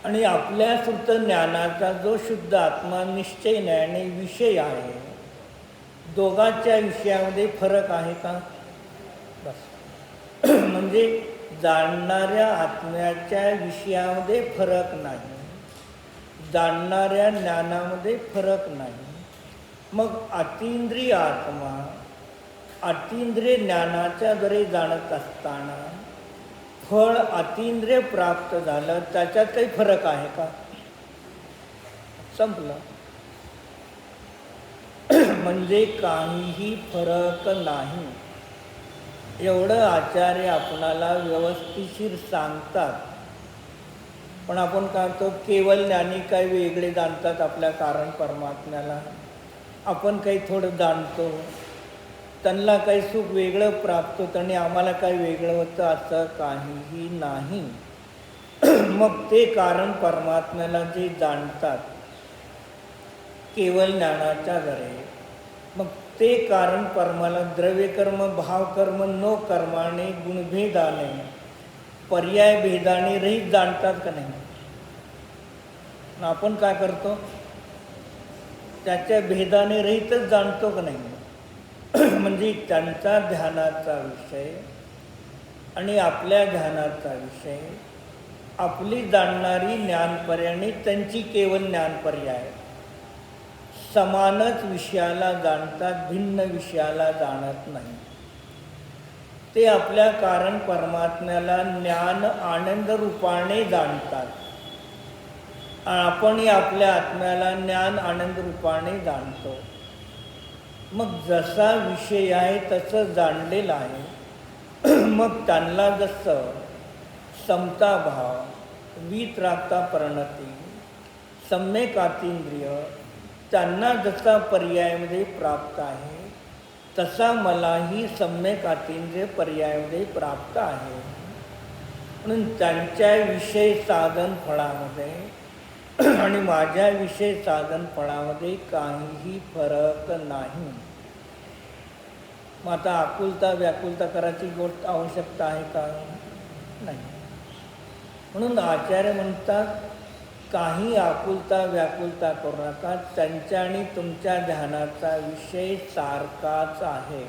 आणि आपल्या श्रुत ज्ञानाचा जो शुद्ध आत्मा निश्चयाने विषय आहे, दोघांच्या विषयामध्ये फरक आहे का? बस. म्हणजे जाणणाऱ्या आत्म्याच्या विषयामध्ये फरक नाही, जाणणाऱ्या ज्ञानामध्ये फरक नाही. मग अतींद्रिय आत्मा अतींद्रिय ज्ञानाच्या द्वारे जाणत असताना फळ अतींद्रिय प्राप्त झालं, त्याच्यात काही फरक आहे का? संपलं. म्हणजे काहीही फरक नाही, एवढं आचार्य आपणाला व्यवस्थिशीर सांगतात. पण आपण काय करतो, केवळ ज्ञानी काय वेगळे जाणतात आपल्या कारण परमात्म्याला, आपण काही थोडं जाणतो, त्यांना काही सुख वेगळं प्राप्त होतं आणि आम्हाला काही वेगळं होतं, असं काहीही नाही. मग ते कारण परमात्म्याला जे जाणतात केवळ ज्ञानाच्या द्वारे, मग ते कारण परमाला द्रव्यकर्म भावकर्म नो कर्माने गुणभेदाने पर्याय भेदाने रहित जाणतात का नाही? आपण काय करतो, त्याच्या भेदाने रहितच जाणतो का नाही? म्हणजे त्यांचा ध्यानाचा विषय आणि आपल्या ध्यानाचा विषय, आपली जाणणारी ज्ञानपर्याय त्यांची केवळ ज्ञानपर्याय समानच विषयाला जाणतात, भिन्न विषयाला जाणत नाही. ते आपल्या कारण परमात्म्याला ज्ञान आनंद रूपाने जाणतात, आपणही आपल्या आत्म्याला ज्ञान आनंद रूपाने जाणतो. मग जसा विषय आहे तसं जाणलेलं आहे. मग त्यांना जसं समताभाव, वित्राप्ता परिणती, सम्यक अतींद्रिय त्यांना जसा पर्यायामध्ये प्राप्त आहे, तसा मलाही सम्यक अतींद्रिय पर्यायामध्ये प्राप्त आहे. म्हणून त्यांच्या विषय साधन फळामध्ये आणि माझ्या विषय साधन फळामध्ये काहीही फरक नाही. मग आता आकुलता व्याकुलता करायची गोष्ट आवश्यकता आहे का? नाही. म्हणून आचार्य म्हणतात, काही आकुलता व्याकुलता करू नका, त्यांच्या आणि तुमच्या ध्यानाचा विषय सारखाच आहे.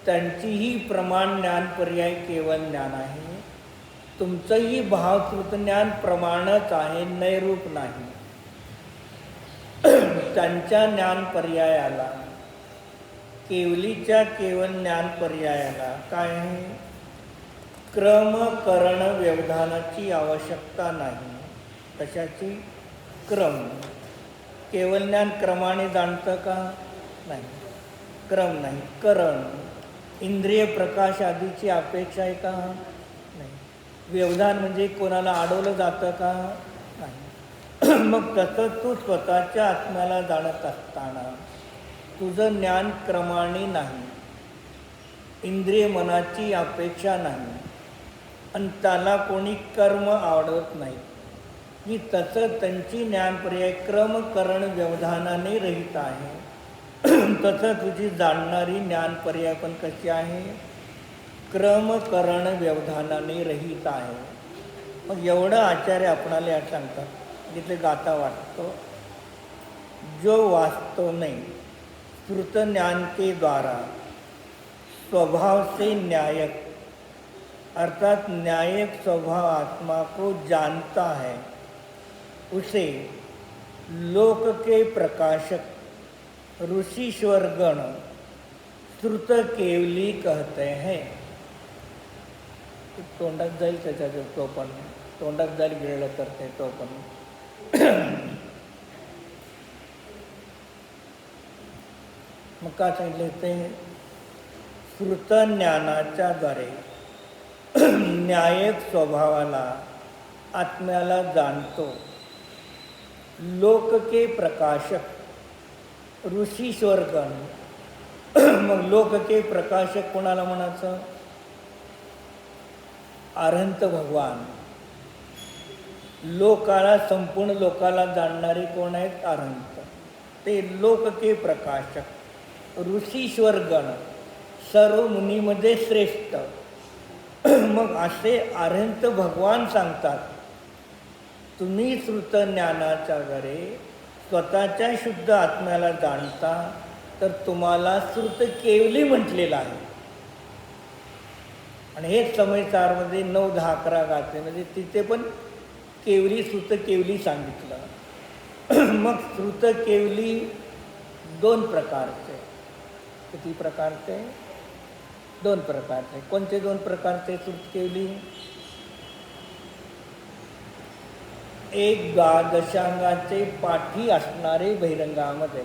त्यांचीही प्रमाण ज्ञान पर्याय केवळ ज्ञान आहे, तुमचंही भावश्रुत ज्ञान प्रमाणच आहे, नैरूप नाही. त्यांच्या ज्ञान पर्यायाला, केवलीच्या केवळ ज्ञान पर्यायाला काय आहे? क्रम करण व्यवधानाची आवश्यकता नाही. कशाची? क्रम. केवळ ज्ञान क्रमाने जाणतं का? नाही, क्रम नाही. करण, इंद्रिय प्रकाश आदीची अपेक्षा आहे का? नाही. व्यवधान म्हणजे कोणाला अडवलं जातं का? नाही. मग तसं तू स्वतःच्या आत्म्याला जाणत असताना तुझं ज्ञान क्रमाने नाही, इंद्रिय मनाची अपेक्षा नाही, आणि त्याला कोणी कर्म आवडत नाही, की तसं त्यांची ज्ञानपर्याय क्रम करण व्यवधानाने रहित आहे. तसं तुझी जाणणारी ज्ञानपर्याय पण कशी आहे? क्रम करण व्यवधानाने रहित आहे. मग एवढं आचार्य आपणाला सांगतात, जिथे गाता वाटतो, जो वास्तव नहीं श्रुत ज्ञान के द्वारा स्वभाव से न्यायक अर्थात न्यायक स्वभाव आत्मा को जानता है, उसे लोक के प्रकाशक ऋषीश्वर गण श्रुत केवली कहते हैं. तोंडात जाईल त्याच्या तो पण, तोंडात जाईल गिळलं तर ते तो पण. मग का सांगितले ते? श्रुत ज्ञानाच्या द्वारे न्यायक स्वभावाला आत्म्याला जाणतो. लोक के प्रकाशक ऋषीश्वरगण. मग लोक के प्रकाशक कोणाला म्हणायचं? अरहंत भगवान. लोकाला, संपूर्ण लोकाला जाणणारे कोण आहेत? अरहंत. ते लोक के प्रकाशक ऋषीश्वरगण, सर्व मुनीमध्ये श्रेष्ठ. मग असे अरहंत भगवान सांगतात, तुम्ही श्रुत ज्ञानाच्या घरे स्वतःच्या शुद्ध आत्म्याला जाणता, तर तुम्हाला श्रुत केवली म्हटलेलं आहे. आणि हेच समयसारमध्ये 9, 10, 11 गाते म्हणजे तिथे पण केवली, श्रुत केवली सांगितलं. मग श्रुत केवली 2 प्रकारचे. किती प्रकारचे? 2 प्रकारचे. कोणते 2 प्रकारचे श्रुत केवली? एक द्वादशांगाचे पाठी असणारे बहिरंगामध्ये,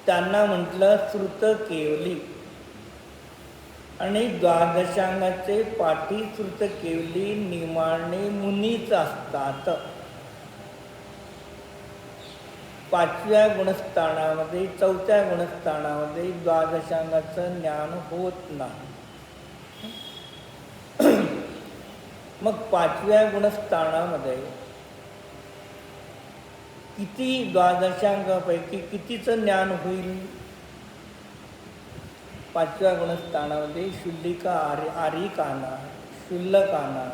त्यांना म्हटलं श्रुत केवली. आणि द्वादशांगाचे पाठी श्रुत केवली निमाणे मुनीच असतात. 5व्या गुणस्थानामध्ये, 4थ्या गुणस्थानामध्ये द्वादशांगाचं ज्ञान होत नाही. मग 5व्या गुणस्थानामध्ये किती द्वादशांगापैकी कितीचं ज्ञान होईल? 5व्या गुणस्थानामध्ये शुल्लिका, आरिकाना, शुल्लकाना,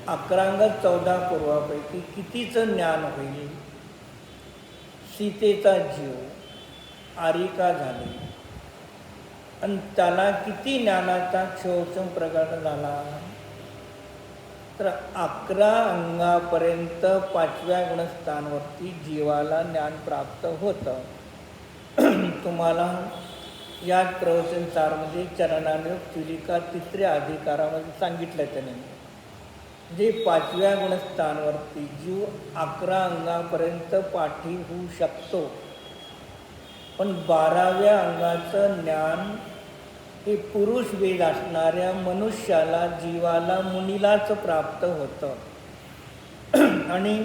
11 14 पूर्वापैकी कितीचं ज्ञान होईल? सीतेचा जीव आरिका झाली आणि त्याला किती ज्ञानाचा क्षोभम प्रकट झाला? तर 11 अंगापर्यंत 5व्या गुणस्थानावरती जीवाला ज्ञान प्राप्त होतं. तुम्हाला या प्रवचनसारमध्ये चरणानुयोग चुलिका 3ऱ्या अधिकारामध्ये सांगितलं त्याने. जे 5व्या गुणस्थानावरती जीव 11 अंगापर्यंत पाठी होऊ शकतो, पण 12व्या अंगाचं ज्ञान हे पुरुष वेद असणाऱ्या मनुष्याला, जीवाला, मुनीलाच प्राप्त होतं. आणि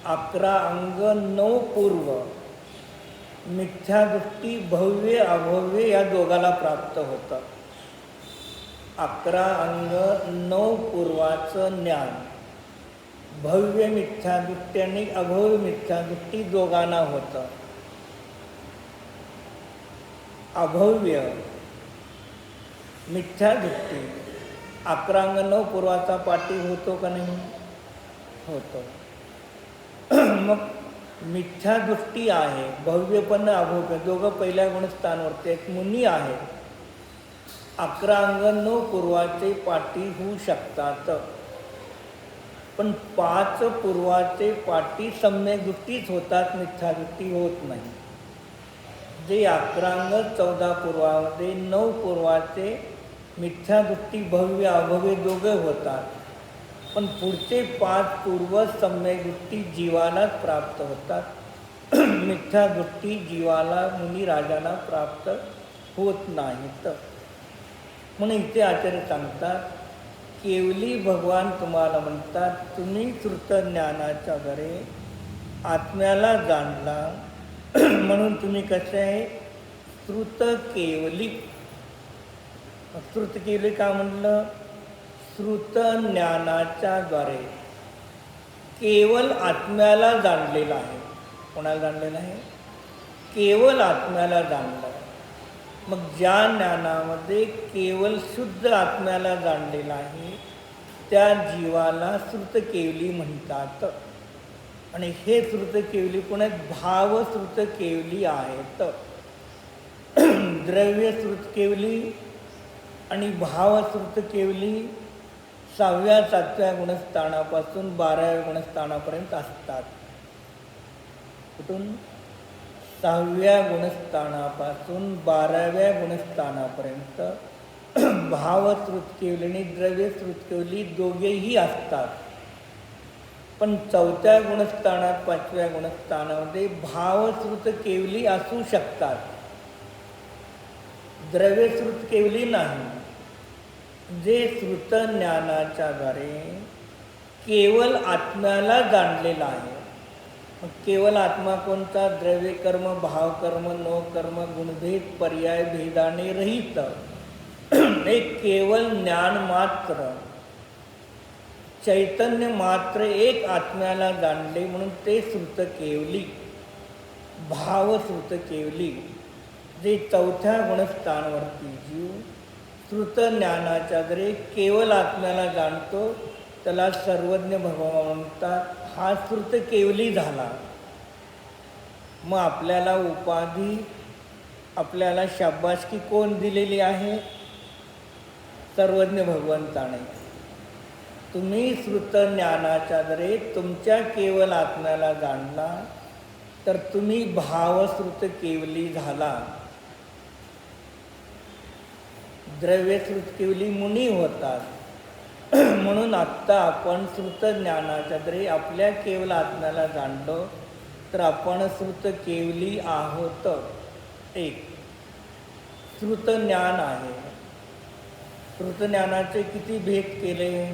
11 अंग 9 पूर्व मिथ्यादृष्टी, भव्य अभव्य या दोघाला प्राप्त होतं. 11 अंग 9 पूर्वाचं ज्ञान भव्य मिथ्यादृष्टी आणि अभव्य मिथ्यादृष्टी दोघांना होतं. अभव्य मिथ्यादृष्टी 11 अंग 9 पूर्वाचा पाठी होतो का नाही? होतो. मग मिथ्यादृष्टी आहे, भव्य पण अभव्य, दोघं पहिल्या गुणस्थानावरती. एक मुनी आहे, 11 अंग 9 पूर्वाचे पाठी होऊ शकतात, पण 5 पूर्वाचे पाठी सम्यक दृष्टीच होतात, मिथ्यादृष्टी होत नाही. जे 11 अंग 14 पूर्वामध्ये 9 पूर्वाचे मिथ्यादृष्टी भव्य अभव्य दोघं होतात, पण पुढचे 5 पूर्व सम्यक दृष्टी जीवालाच प्राप्त होतात. मिथ्यादृष्टी जीवाला, मुनी राजाला प्राप्त होत नाहीत. म्हणून इथे आचार्य सांगतात, केवली भगवान तुम्हाला म्हणतात, तुम्ही श्रुत ज्ञानाच्या घरे आत्म्याला जाणला म्हणून तुम्ही कसे आहे? श्रुत केवली. श्रुत केवली का म्हणलं? श्रुत ज्ञानाच्या द्वारे केवल आत्म्याला जाणलेला आहे. कोणाला जाणलेलं आहे? केवल आत्म्याला जाणलं. मग ज्या ज्ञानामध्ये केवल शुद्ध आत्म्याला जाणलेला आहे, त्या जीवाला श्रुत केवली म्हणतात. आणि हे श्रुत केवली कोण आहेत? भाव श्रुत केवली आहेत. द्रव्य श्रुत केवली आणि भाव श्रुत केवली 6व्या 7व्या गुणस्थानापासून 12व्या गुणस्थानापर्यंत असतात. कुठून? 6व्या गुणस्थानापासून 12व्या गुणस्थानापर्यंत भाव श्रुत केवली आणि द्रव्य श्रुत केवली दोघेही असतात. पण 4थ्या गुणस्थानात, 5व्या गुणस्थानामध्ये भावश्रुत केवली असू शकतात, द्रव्यश्रुत केवली नाही. जे श्रुत ज्ञानाच्या द्वारे केवळ आत्म्याला जाणलेला आहे. मग केवळ आत्मा कोणता? द्रव्यकर्म, भावकर्म, नोकर्म, गुणभेद, पर्याय भेदाने रहित एक केवळ ज्ञान मात्र, चैतन्य मात्र एक आत्म्याला जाणले म्हणून ते श्रुत केवली, भाव श्रुत केवली. जे चौथ्या गुणस्थानवरती जीव श्रुत ज्ञानाच्या द्वारे केवळ आत्म्याला जाणतो त्याला सर्वज्ञ भगवान म्हणतात. हा श्रुत केवली झाला. मग आपल्याला उपाधी, आपल्याला शाबासकी कोण दिलेली आहे? सर्वज्ञ भगवंताने. तुम्ही श्रुत ज्ञानाच्या द्वारे तुमच्या केवळ आत्म्याला जाणला तर तुम्ही भावश्रुत केवली झाला. द्रव्यश्रुत केवली मुनी होतात. म्हणून आत्ता आपण श्रुत ज्ञानाच्या द्वारे आपल्या केवळ आत्म्याला जाणलो तर आपण श्रुत केवली आहोत. एक श्रुत ज्ञान आहे. श्रुत ज्ञानाचे किती भेद केले?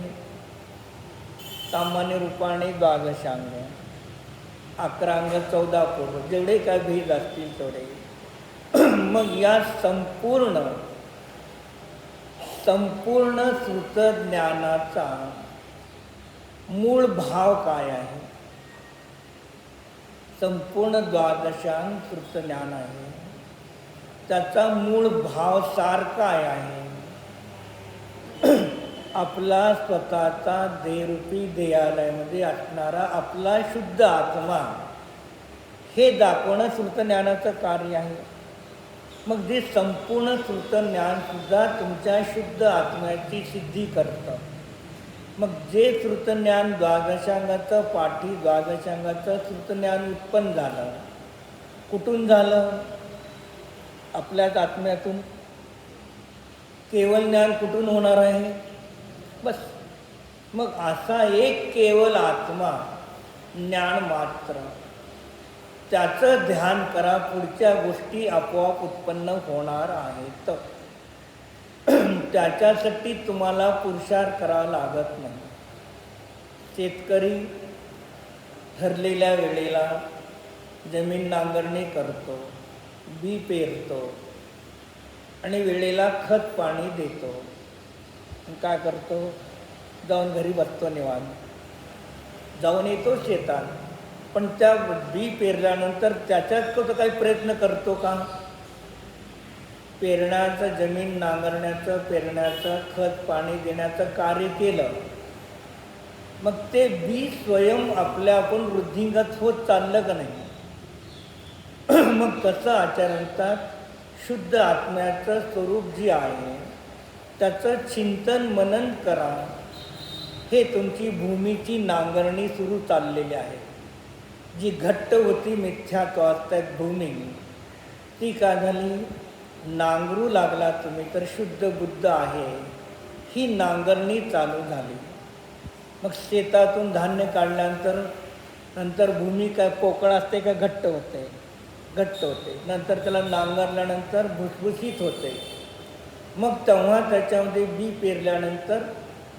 सामान्य रूपाने द्वादशांग, 11 अंग, 14 पूर्व, जेवढे काय भेद असतील तेवढे. मग या संपूर्ण श्रुत ज्ञानाचा मूळ भाव काय आहे? संपूर्ण द्वादशांग श्रुत ज्ञान आहे. त्याचा मूळ भाव सार काय आहे? आपला स्वतःचा देहरूपी देहालयामध्ये असणारा आपला शुद्ध आत्मा हे दाखवणं श्रुत ज्ञानाचं कार्य आहे. मग जे संपूर्ण श्रुत ज्ञान सुद्धा तुमच्या शुद्ध आत्म्याची सिद्धी करतं. मग जे श्रुत ज्ञान द्वादशांगाचं, पाठी द्वादशांगाचं श्रुत ज्ञान उत्पन्न झालं, कुठून झालं? आपल्याच आत्म्यातून. केवळ ज्ञान कुठून होणार आहे? बस. मग असा एक केवळ आत्मा, ज्ञान मात्र, त्याचं ध्यान करा. पुढच्या गोष्टी आपोआप उत्पन्न होणार आहेत. त्याच्यासाठी तुम्हाला पुरुषार्थ करावा लागत नाही. शेतकरी ठरलेल्या वेळेला जमीन नांगरणी करतो, बी पेरतो आणि वेळेला खत पाणी देतो. काय करतो? जाऊन घरी बसतो निवांत. जाऊन येतो शेतात. पण त्या बी पेरल्यानंतर त्याच्यात तो काही प्रयत्न करतो का? पेरण्याचं, जमीन नांगरण्याचं, पेरण्याचं, खत पाणी देण्याचं कार्य केलं. मग ते बी स्वयं आपल्या आपण वृद्धिंगत होत चाललं का नाही? मग कसं आचरणात शुद्ध आत्म्याचं स्वरूप जे आहे त्याचं चिंतन मनन करा. हे तुमची भूमीची नांगरणी सुरू चाललेली आहे. जी घट्ट होती मिथ्यात्वात्मक भूमी, ती का झाली? नांगरू लागला तुम्ही तर शुद्ध बुद्ध आहे, ही नांगरणी चालू झाली. मग शेतातून धान्य काढल्यानंतर भूमी काय पोकळ असते का घट्ट होते? घट्ट होते. नंतर त्याला नांगरल्यानंतर भुसभुशीत होते. मग तेव्हा त्याच्यामध्ये बी पेरल्यानंतर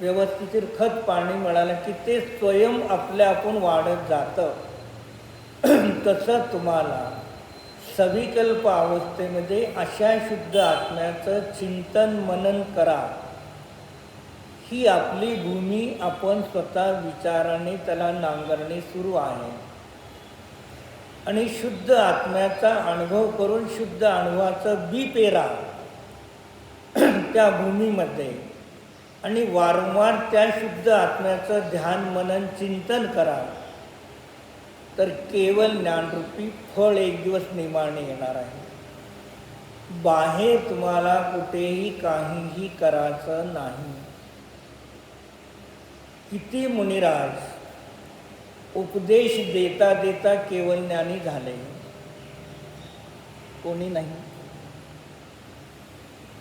व्यवस्थित खत पाणी मिळालं की ते स्वयं आपल्या आपण वाढत जातं. तसं तुम्हाला सविकल्प अवस्थेमध्ये अशा शुद्ध आत्म्याचं चिंतन मनन करा. ही आपली भूमी आपण स्वतः विचाराने त्याला नांगरणे सुरू आहे. आणि शुद्ध आत्म्याचा अनुभव करून शुद्ध अनुभवाचं बी पेरा त्या भूमीमध्ये आणि वारंवार त्या शुद्ध आत्म्याचं ध्यान मनन चिंतन करा. तर केवळ ज्ञानरूपी फळ एक दिवस निर्माण येणार आहे. बाहेर तुम्हाला कुठेही काहीही करायचं नाही. किती मुनिराज उपदेश देता देता केवळ ज्ञानी झाले? कोणी नाही.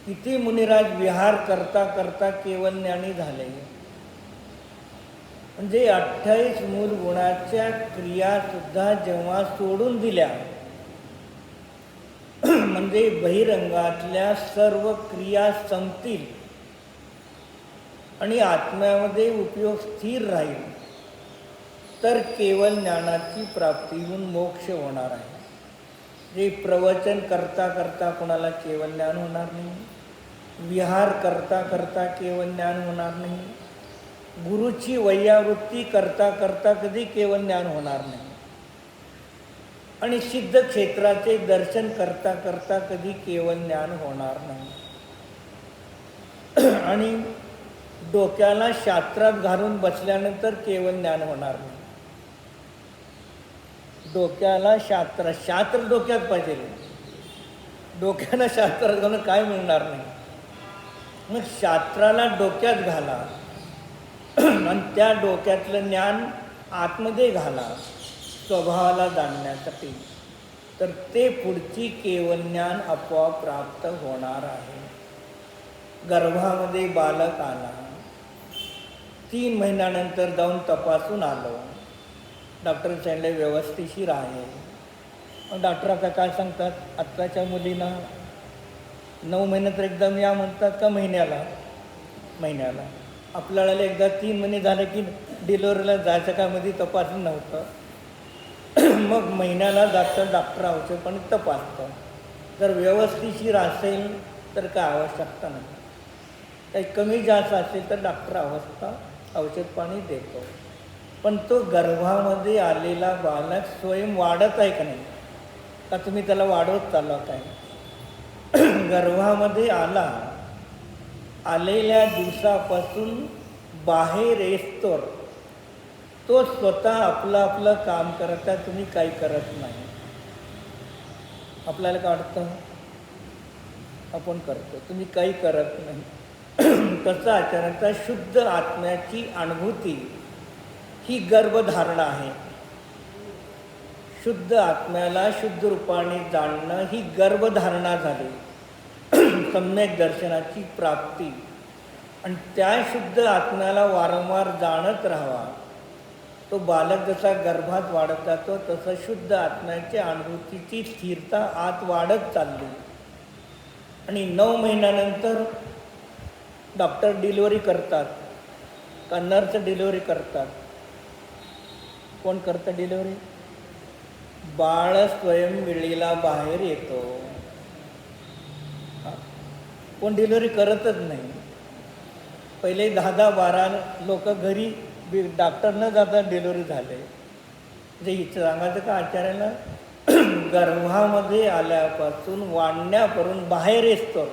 किती मुनिराज विहार करता करता केवळ ज्ञानी झाले? म्हणजे 28 मूल गुणाच्या क्रिया सुद्धा जेव्हा सोडून दिल्या, म्हणजे बहिरंगातल्या सर्व क्रिया संपतील आणि आत्म्यामध्ये उपयोग स्थिर राहील तर केवळ ज्ञानाची प्राप्ती होऊन मोक्ष होणार आहे. जे प्रवचन करता करता कोणाला केवळ ज्ञान होणार नाही, विहार करता करता केवळ ज्ञान होणार नाही, गुरुची वैयावृत्ती करता करता कधी केवळ ज्ञान होणार नाही, आणि सिद्ध क्षेत्राचे दर्शन करता करता कधी केवळ ज्ञान होणार नाही. आणि डोक्याला शास्त्रात घालून बसल्यानंतर केवळ ज्ञान होणार नाही. डोक्याला शास्त्र डोक्यात पाहिजे. डोक्याला शास्त्रात घालून काय मिळणार नाही. मग शास्त्राला डोक्यात घाला आणि त्या डोक्यातलं ज्ञान आतमध्ये घाला स्वभावाला जाणण्यासाठी, तर ते पुढची केवळ ज्ञान आपोआप प्राप्त होणार आहे. गर्भामध्ये बालक आला, 3 महिन्यानंतर जाऊन तपासून आलो. डॉक्टर सांगितले व्यवस्थिशीर आहे. मग डॉक्टर आता काय सांगतात, आत्ताच्या मुलींना 9 महिन्यात एकदम या म्हणतात का महिन्याला? आपल्याला एकदा 3 महिने झाले की डिलिव्हरीला जायचं का मध्ये तपासून नव्हतं. मग महिन्याला जातं डॉक्टर औषधपाणी तपासतं. जर व्यवस्थिशीर असेल तर काय आवश्यकता नाही. काही कमी जास्त असेल तर डॉक्टर औषधपाणी देतो. पण तो गर्भामध्ये आलेला बालक स्वयं वाढत आहे का नाही, का तुम्ही त्याला वाढवत चालला काय? गर्भामध्ये आलेल्या दिवसापासून बाहेर येतोर तो स्वतः आपलं काम करता, तुम्ही काही करत नाही. आपल्याला काय वाटतं आपण करतो, तुम्ही काही करत नाही. तसा आचरणाचा शुद्ध आत्म्याची अनुभूती ही गर्भधारणा आहे. शुद्ध आत्म्याला शुद्ध रूपाने जाणणं ही गर्भधारणा झाली. सम्यक दर्शनाची प्राप्ती. आणि त्या शुद्ध आत्म्याला वारंवार जाणत राहावा. तो बालक जसा गर्भात वाढत जातो तसं शुद्ध आत्म्याच्या अनुभूतीची स्थिरता आत वाढत चालली. आणि 9 महिन्यानंतर डॉक्टर डिलिव्हरी करतात का नर्स डिलिव्हरी करतात? कोण करतं डिलिव्हरी? बाळ स्वयं विळीला बाहेर येतो. कोण डिलिव्हरी करतच नाही. पहिले 10-12 लोक घरी डॉक्टर न जाता डिलिव्हरी झाले. जे हिचं सांगायचं का आचार्याला, गर्भामध्ये आल्यापासून वाढण्यापर्यंत बाहेर येतो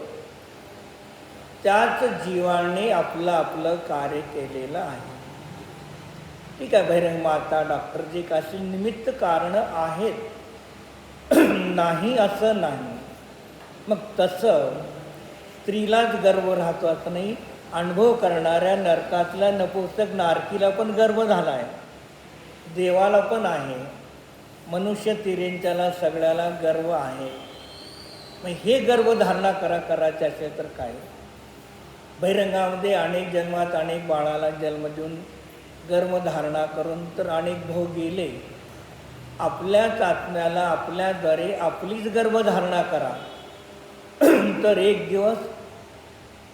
त्याच जीवाने आपलं कार्य केलेलं आहे. ठीक आहे, बहिरंग माता डॉक्टर जे काही निमित्त कारणं आहेत, नाही असं नाही. मग तसं स्त्रीलाच गर्भ राहतो असं नाही. अनुभव करणाऱ्या नरकातल्या नपुंसक नारकीला पण गर्भ झाला आहे, देवाला पण आहे, मनुष्य तिरेंच्याला सगळ्याला गर्व आहे. मग हे गर्भधारणा करायचे असेल तर काय? बहिरंगामध्ये अनेक जन्मात अनेक बाळाला जन्म देऊन गर्भधारणा करून तर अनेक भाव गेले. आपल्याच आत्म्याला आपल्याद्वारे आपलीच गर्भधारणा करा, तर एक दिवस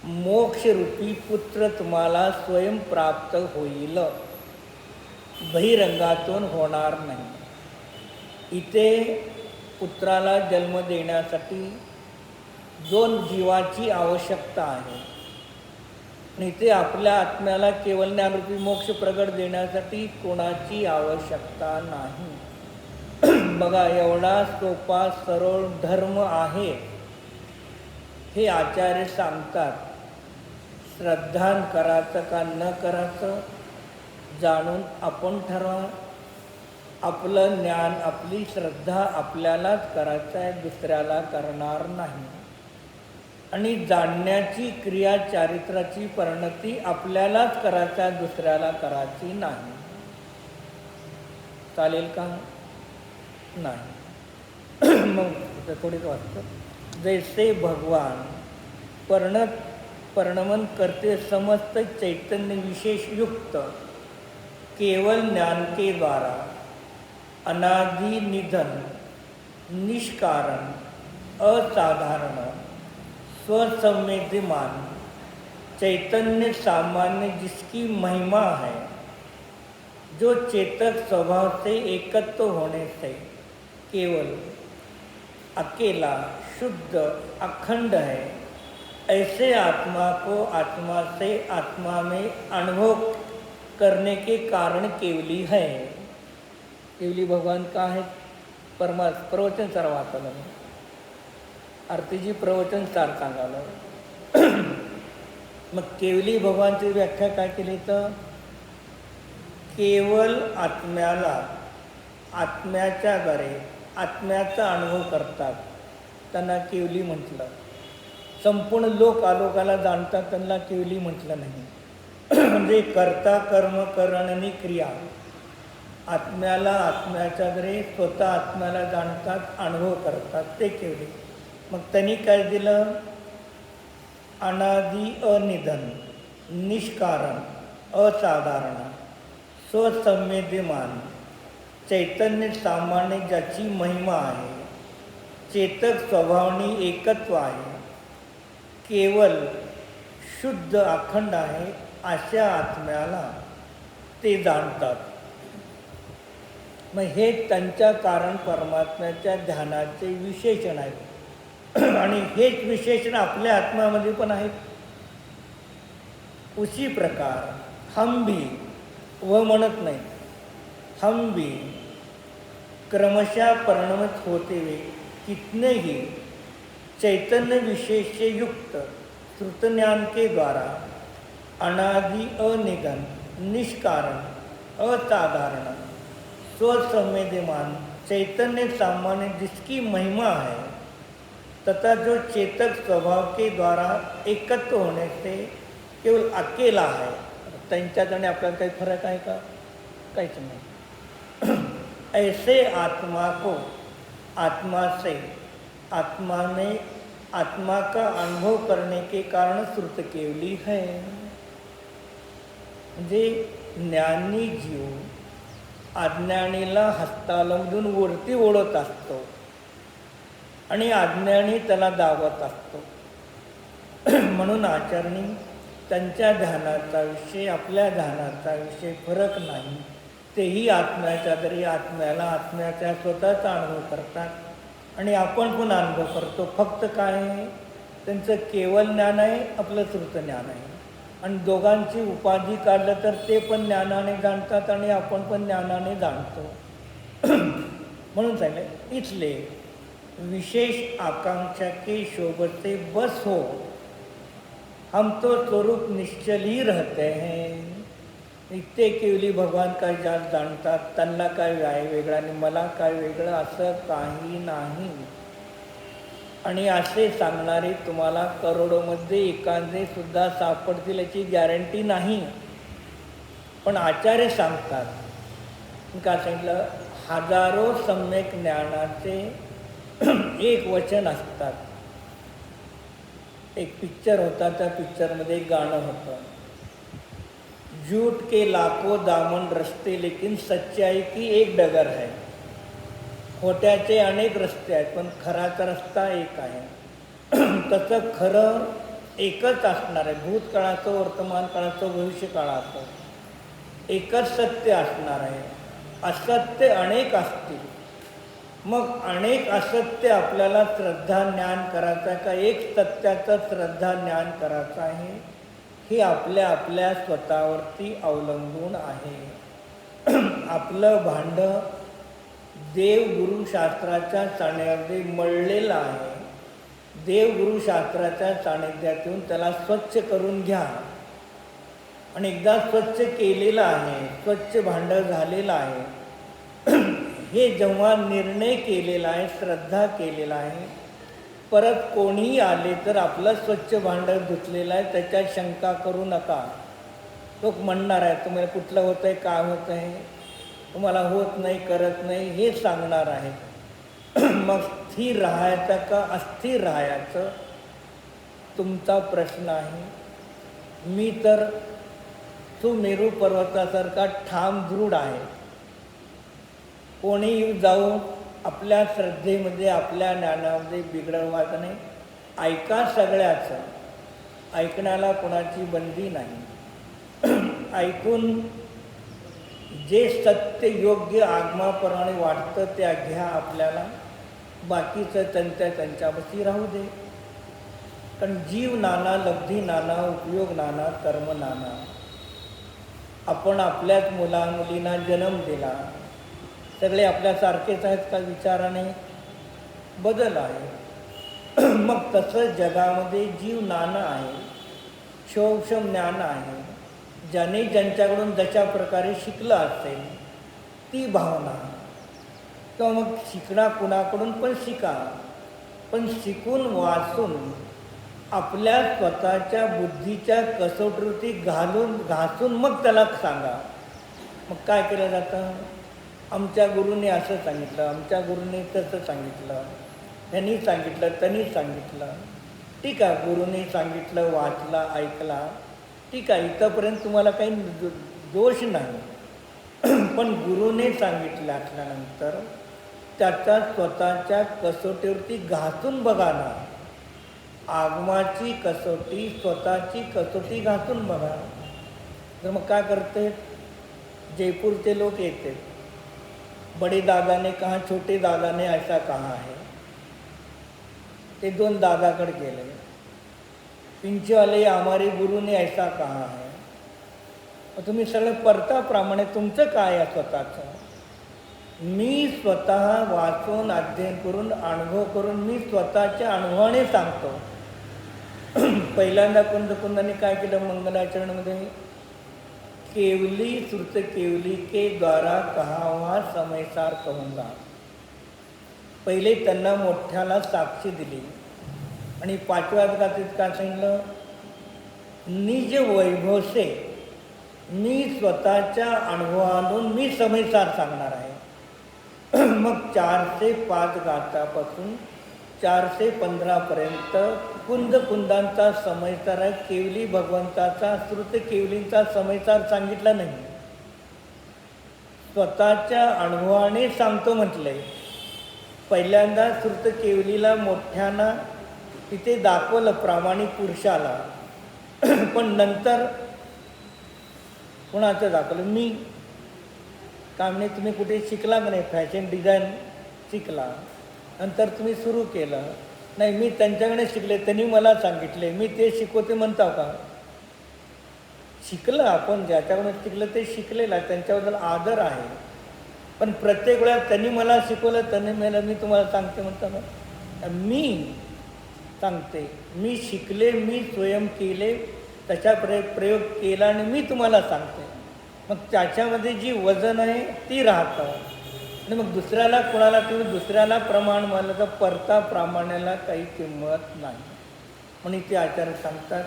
मोक्षरूपी पुत्र तुम्हाला स्वयं प्राप्त होईल. बहिरंगातून होणार नाही. इथे पुत्राला जन्म देण्यासाठी 2 जीवाची आवश्यकता आहे. आणि इथे आपल्या आत्म्याला केवळ ज्ञानरूपी मोक्ष प्रगट देण्यासाठी कोणाची आवश्यकता नाही. बघा, एवढा सोपा सरळ धर्म आहे. हे आचार्य सांगतात. श्रद्धान करायचं का न करायचं जाणून आपण ठरवा. आपलं ज्ञान, आपली श्रद्धा आपल्यालाच करायचं आहे, दुसऱ्याला करणार नाही. आणि जाणण्याची क्रिया चारित्राची परिणती आपल्यालाच करायचा, दुसऱ्याला करायची नाही. चालेल का? नाही. मग थोडीच वाटतं, जैसे भगवान परिणमन करते समस्त चैतन्य विशेष युक्त केवल ज्ञान के द्वारा अनादि निधन निष्कारण असाधारण स्वसंवेद्यमान चैतन्य सामान्य जिसकी महिमा है, जो चेतक स्वभाव से एकत्व होने से केवल अकेला शुद्ध अखंड है, ऐसे आत्मा को आत्मा से आत्मा में अनुभव करने के कारण केवली है. केवली भगवान का है? प्रवचन सार वाचलं, आरतीजी प्रवचन सार सांगालं. मग केवली भगवानची व्याख्या काय केली तर केवल आत्म्याला आत्म्याच्याद्वारे आत्म्याचा अनुभव करतात त्यांना केवली म्हटलं. संपूर्ण लोक आलोकाला जाणतात त्यांना केवली म्हटलं नाही. म्हणजे कर्ता कर्म करणनी क्रिया आत्म्याला आत्म्याच्याद्वारे स्वतः आत्म्याला जाणतात, अनुभव करतात, ते केवली. मग त्यांनी काय दिलं? अनादि अनिधन, निष्कारण, असाधारण, स्वसंवेद्यमान, चैतन्य सामान्य ज्याची महिमा आहे, चेतक स्वभावनी एकत्व आहे, केवल शुद्ध अखंड आहे, अशा आत्म्याला ते जाणतात. मग हे त्यांच्या कारण परमात्म्याच्या ध्यानाचे विशेषण आहे. आणि हेच विशेषण आपल्या आत्म्यामध्ये पण आहेत. उसी प्रकार हम भी, व म्हणत नाही, हम भी क्रमशः परिणमित होते हुए कितने ही चैतन्य विशेष से युक्त श्रुतज्ञान के द्वारा अनादि अनिधन, निष्कारण, असाधारण, स्वसंवेद्यमान, चैतन्य सामान्य जिसकी महिमा है तथा जो चेतक स्वभाव के द्वारा एकत्व होने से केवल अकेला है. त्यांच्यात आणि आपल्याला काही फरक आहे का? काहीच नाही. ऐसे आत्मा को आत्मा से आत्मा में आत्मा का अनुभव करने के कारण श्रुत केवली है. म्हणजे ज्ञानी जीव अज्ञानीला हस्तालंबून वरती ओढत असतो आणि अज्ञानी त्याला दावत असतो. म्हणून आचार्यांनी त्यांच्या ध्यानाचा विषय आपल्या ध्यानाचा विषय फरक नाही. तेही आत्म्याच्या तरी आत्म्याला आत्म्याच्या स्वतःचा अनुभव करतात आणि आपण पण अनुभव करतो. फक्त काय आहे? त्यांचं केवळ ज्ञान आहे, आपलं श्रुत ज्ञान आहे. आणि दोघांची उपाधी काढलं तर ते पण ज्ञानाने जाणतात आणि आपण पण ज्ञानाने जाणतो. म्हणून सांगितलं इथले विशेष आकांक्षा के शोभत से बस हो, हम तो स्वरूप निश्चल ही रहते हैं. इथे केवली भगवान काय जाणतात, त्यांना काय वेगळं आणि मला काय वेगळं असं काही नाही. आणि असे सांगणारे तुम्हाला करोडोमध्ये एखादे सुद्धा सापडतील याची गॅरंटी नाही. पण आचार्य सांगतात. का सांगितलं? हजारो सम्यक ज्ञानाचे एक वचन असतात. एक पिक्चर होता, त्या पिक्चरमध्ये एक गाणं होतं, झूठ के लाखो दामन रस्ते लेकिन सच्चाई की एक डगर है. खोट्याचे अनेक रस्ते आहेत पण खराचा रस्ता एक आहे. तसं खरं एकच असणार आहे. भूतकाळाचं, वर्तमान काळाचं, भविष्य काळाचं एकच सत्य असणार आहे. असत्य अनेक असतील. मग अनेक असत्य आपल्याला श्रद्धा ज्ञान करायचं आहे का एक सत्याचं श्रद्धा ज्ञान करायचं आहे? हे आपल्या आपल्या स्वतःवरती अवलंबून आहे. आपलं भांडं देवगुरुशास्त्राच्या सानिध्यामध्ये मळलेलं आहे. देवगुरुशास्त्राच्या सानिध्यातून त्याला स्वच्छ करून घ्या. आणि एकदा स्वच्छ केलेलं आहे, स्वच्छ भांडं झालेलं आहे, हे जेव्हा निर्णय केलेला आहे, श्रद्धा केलेला आहे, परत कोणीही आले तर आपलं स्वच्छ भांडं धुतलेलं आहे, त्याच्यात शंका करू नका. तो म्हणणार आहे तुम्हाला कुठलं होतं आहे, काय होतं आहे, तुम्हाला होत नाही, करत नाही, हे सांगणार आहे. मग स्थिर राहायचं का अस्थिर राहायचं तुमचा प्रश्न आहे. मी तर सुमेरू पर्वतासारखा ठाम दृढ आहे. कोणीही जाऊन आपल्या श्रद्धेमध्ये आपल्या ज्ञानामध्ये बिघडवायचं नाही. ऐका सगळ्याचं, ऐकण्याला कोणाची बंदी नाही. ऐकून जे सत्य योग्य आगमाप्रमाणे वाटतं त्या घ्या आपल्याला, बाकीचं त्यांच्यापाशी राहू दे. कारण जीव नाना, लब्धी नाना, उपयोग नाना, कर्म नाना. आपण आपल्याच मुलामुलींना जन्म दिला, सगळे आपल्यासारखेच आहेत का? विचाराने बदल आहे. मग तसं जगामध्ये जीव नाना आहे, क्षोभक्षम ज्ञान आहे. ज्याने ज्यांच्याकडून जशा प्रकारे शिकलं असेल ती भावना, किंवा मग शिकणं कुणाकडून पण शिका, पण शिकून वाचून आपल्या स्वतःच्या बुद्धीच्या कसोटीवरती घासून मग त्याला सांगा. मग काय केलं जातं? आमच्या गुरुने असं सांगितलं, आमच्या गुरुने तसं सांगितलं, त्यांनी सांगितलं, त्यांनी सांगितलं. ठीक आहे, गुरुने सांगितलं, वाचला, ऐकला, ठीक आहे, इथंपर्यंत तुम्हाला काही दोष नाही. पण गुरुने सांगितलं असल्यानंतर त्याचा स्वतःच्या कसोटीवरती घासून बघा ना. आगमाची कसोटी, स्वतःची कसोटी घासून बघा. तर मग काय करते? जयपूरचे लोक येते, बडे दादा ने कहा, छोटे दादा ने ऐसा कहा है. ते 2 दादाकडे गेले. पिंचे वाले, हमारे गुरु ने ऐसा कहा है. तुम्ही सगळं परताप्रमाणे तुमचं काय आहे स्वतःचं? मी स्वतः वाचून, अध्ययन करून, अनुभव करून मी स्वतःच्या अनुभवाने सांगतो. पहिल्यांदा कुंदकुंदाने काय केलं मंगलाचरणमध्ये? केवली श्रुत केवली के द्वारा कहावा समयसार कहूंगा. पहिले त्यांना मोठ्याला साक्षी दिली आणि 5व्या गातीत काय सांगितलं? निज वैभव से, मी स्वतःच्या अनुभवातून मी समयसार सांगणार आहे. मग 4 ते 5 गातापासून 4 ते 15पर्यंत कुंदांचा समयसार आहे. केवली भगवंताचा, श्रुत केवलींचा समयसार सांगितला नाही, स्वतःच्या अनुभवाने सांगतो म्हटलंय. पहिल्यांदा श्रुत केवलीला मोठ्यानं तिथे दाखवलं प्रामाणिक पुरुषाला, पण नंतर कोणाचं दाखवलं? मी. का म्हणे? तुम्ही कुठे शिकला का नाही? फॅशन डिझाईन शिकला, नंतर तुम्ही सुरू केलं. नाही, मी त्यांच्याकडे शिकले, त्यांनी मला सांगितले, मी ते शिकवते म्हणता का? शिकलं, आपण ज्याच्याकडून शिकलं ते शिकलेलं आहे, त्यांच्याबद्दल आदर आहे. पण प्रत्येक वेळा त्यांनी मला शिकवलं, त्यांनी मला मी तुम्हाला सांगते म्हणता का? मी सांगते, मी शिकले, मी स्वयं केले, तशा प्रयोग केला आणि मी तुम्हाला सांगते. मग त्याच्यामध्ये जी वजन आहे ती राहतं. आणि मग दुसऱ्याला कोणाला तुम्ही दुसऱ्याला प्रमाण मानलं तर परता प्रमाणाला काही किंमत नाही म्हणून ते आचार्य सांगतात.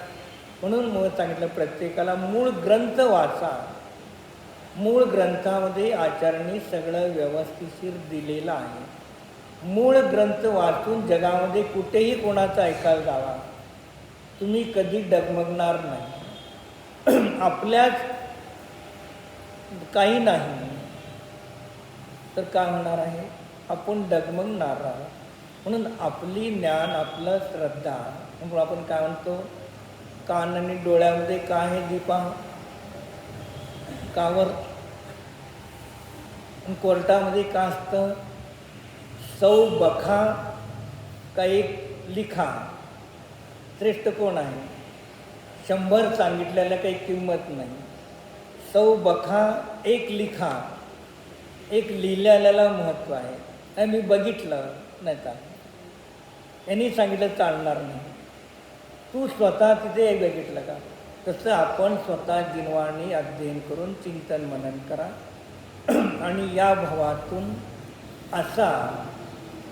म्हणून मग सांगितलं प्रत्येकाला मूळ ग्रंथ वाचा. मूळ ग्रंथामध्ये आचार्यांनी सगळं व्यवस्थितशीर दिलेलं आहे. मूळ ग्रंथ वाचून जगामध्ये कुठेही कोणाचं ऐकायला जावा, तुम्ही कधी डगमगणार नाही. आपल्याच काही नाही तर काय होणार आहे? आपण डगमगणार आहोत. म्हणून आपली ज्ञान, आपलं श्रद्धा, म्हणून आपण काय म्हणतो? कान आणि डोळ्यामध्ये काय आहे? दीपा कावर. कोर्टामध्ये काय असतं? सौ बखा का एक लिखा. श्रेष्ठ कोण आहे? 100 सांगितलेल्या काही किंमत नाही. सौ बखा एक लिखा, एक लिहिलेल्याला महत्त्व आहे. आणि मी बघितलं नाही का, यांनी सांगितलं चालणार नाही. तू स्वतः तिथे बघितलं का? तसं आपण स्वतः जिनवाणी अध्ययन करून चिंतन मनन करा. आणि या भावातून असा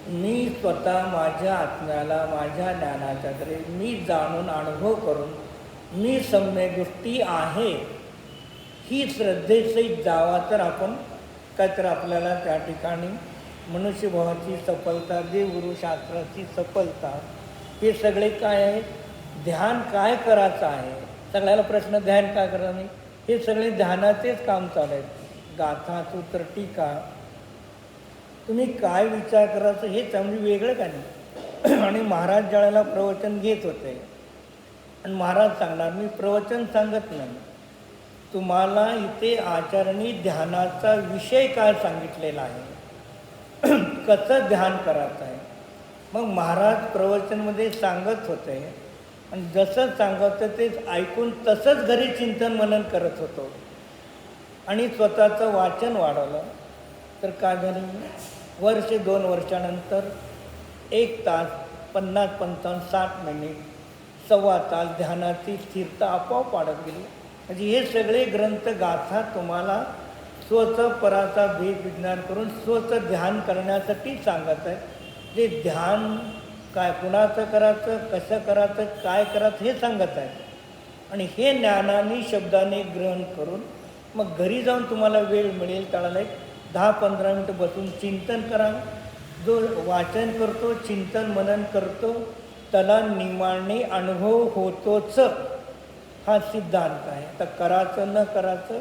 मी स्वतः माझ्या आत्म्याला, माझ्या ज्ञानाच्याकडे मी जाणून अनुभव करून मी सम्यक गोष्टी आहे ही श्रद्धेसहित जावा, तर आपण काय तर आपल्याला त्या ठिकाणी मनुष्यभावाची सफलता, देवगुरुशास्त्राची सफलता, हे सगळे काय आहे? ध्यान काय करायचं आहे? सगळ्याला प्रश्न ध्यान काय करायचं नाही, हे सगळे ध्यानाचेच काम चालू आहेत. गाथा, सूत्र, टीका, तुम्ही काय विचार करायचं हे चांगली वेगळं का नाही. आणि महाराज ज्यावेळेला प्रवचन घेत होते आणि महाराज सांगणार, मी प्रवचन सांगत नाही, तुम्हाला इथे आचरणी ध्यानाचा विषय काय सांगितलेला आहे, कसं ध्यान करायचं आहे. मग महाराज प्रवचनमध्ये सांगत होते आणि जसं सांगत होतं तेच ऐकून तसंच घरी चिंतन मनन करत होतो आणि स्वतःचं वाचन वाढवलं. तर काय झालं, वर्ष 2 वर्षानंतर 1 तास 50-55 60 मिनिट 1.25 तास ध्यानाची स्थिरता आपोआप वाढत गेली. म्हणजे हे सगळे ग्रंथ गाथा तुम्हाला स्वतः पराचा भेद विज्ञान करून स्वतः ध्यान करण्यासाठी सांगत आहे. जे ध्यान काय कुणाचं करायचं, कसं करायचं, काय करायचं हे सांगत आहे. आणि हे ज्ञानाने शब्दाने ग्रहण करून मग घरी जाऊन तुम्हाला वेळ मिळेल त्याला 10-15 मिनटं बसून चिंतन करा. जो वाचन करतो, चिंतन मनन करतो, त्याला निमाणे अनुभव होतोच, हा सिद्धांत आहे. तर करायचं न करायचं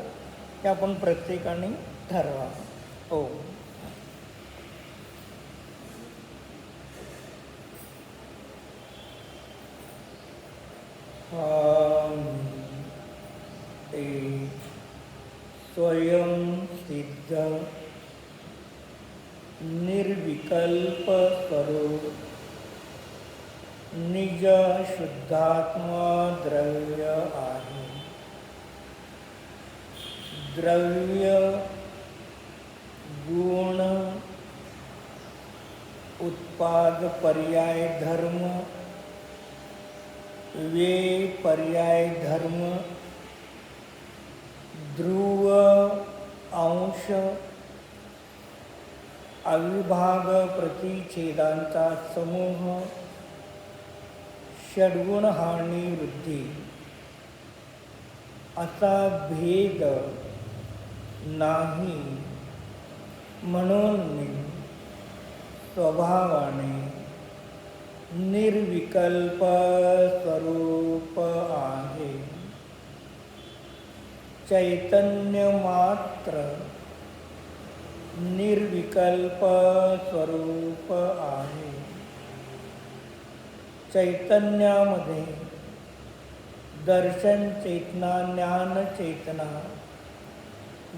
हे आपण प्रत्येकाने ठरवा. हो. स्वयं सिद्ध निर्विकल्प स्वरूप निज शुद्धात्मा द्रव्य आहे. द्रव्य गुण उत्पाद पर्याय धर्म, वे पर्याय धर्म, ध्रुव अंश, अविभाग प्रतिच्छेदांचा समूह, षड्गुण हानी वृद्धी असा भेद नाही, म्हणून मी स्वभावाने निर्विकल्प स्वरूप आहे. चैतन्य मात्र निर्विकल्प स्वरूप आहे. चैतन्यामध्ये दर्शन चेतना, ज्ञान चेतना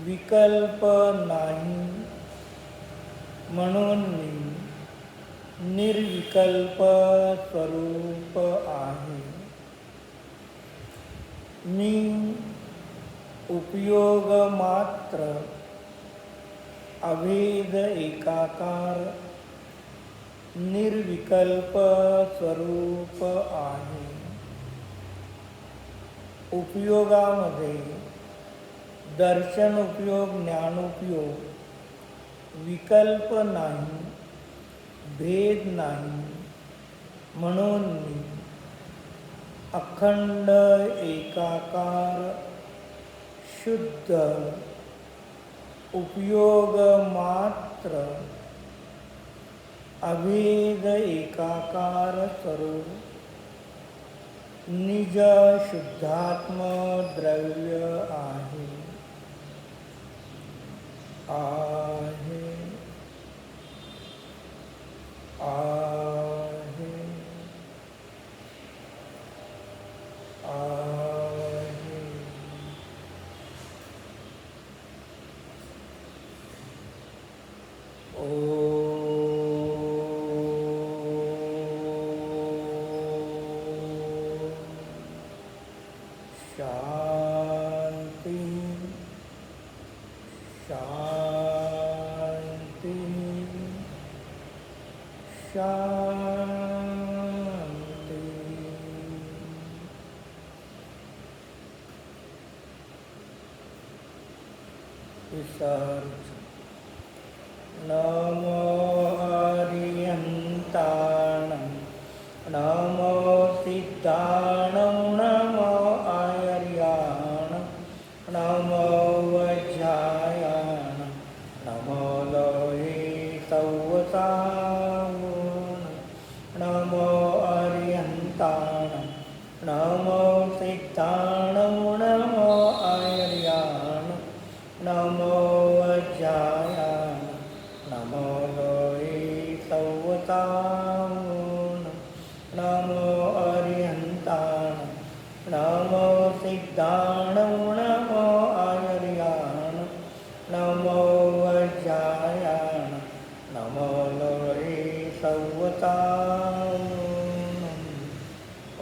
विकल्प नाही, म्हणून मी निर्विकल्प स्वरूप आहे. मी उपयोग मात्र अभेद एकाकार निर्विकल्प स्वरूप आहे. उपयोगामध्ये दर्शन उपयोग, ज्ञान उपयोग विकल्प नाही, भेद नाही, म्हणून मी अखंड एकाकार शुद्ध उपयोग मात्र अभेद एकाकार स्वरूप निज शुद्धात्म द्रव्य आहे. आहे आहे आहे. ओ शांती शांती शांती. विसर्ज. नमो हरिहंताणं, नमो सिद्धाणं, नमो आर्याणं, नमो वज्रायाणं, नमो लोहे सौवसावणं, नमो हरिहंताणं, नमो सिद्धाणं, नमो आर्याणं, नमो वज्रायाणं, नमो लोहे सौवसावणं, नमो हरिहंताणं,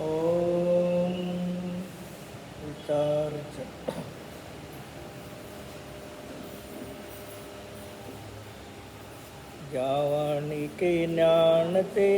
ओम विचार ज्ञावाणी के ज्ञान ते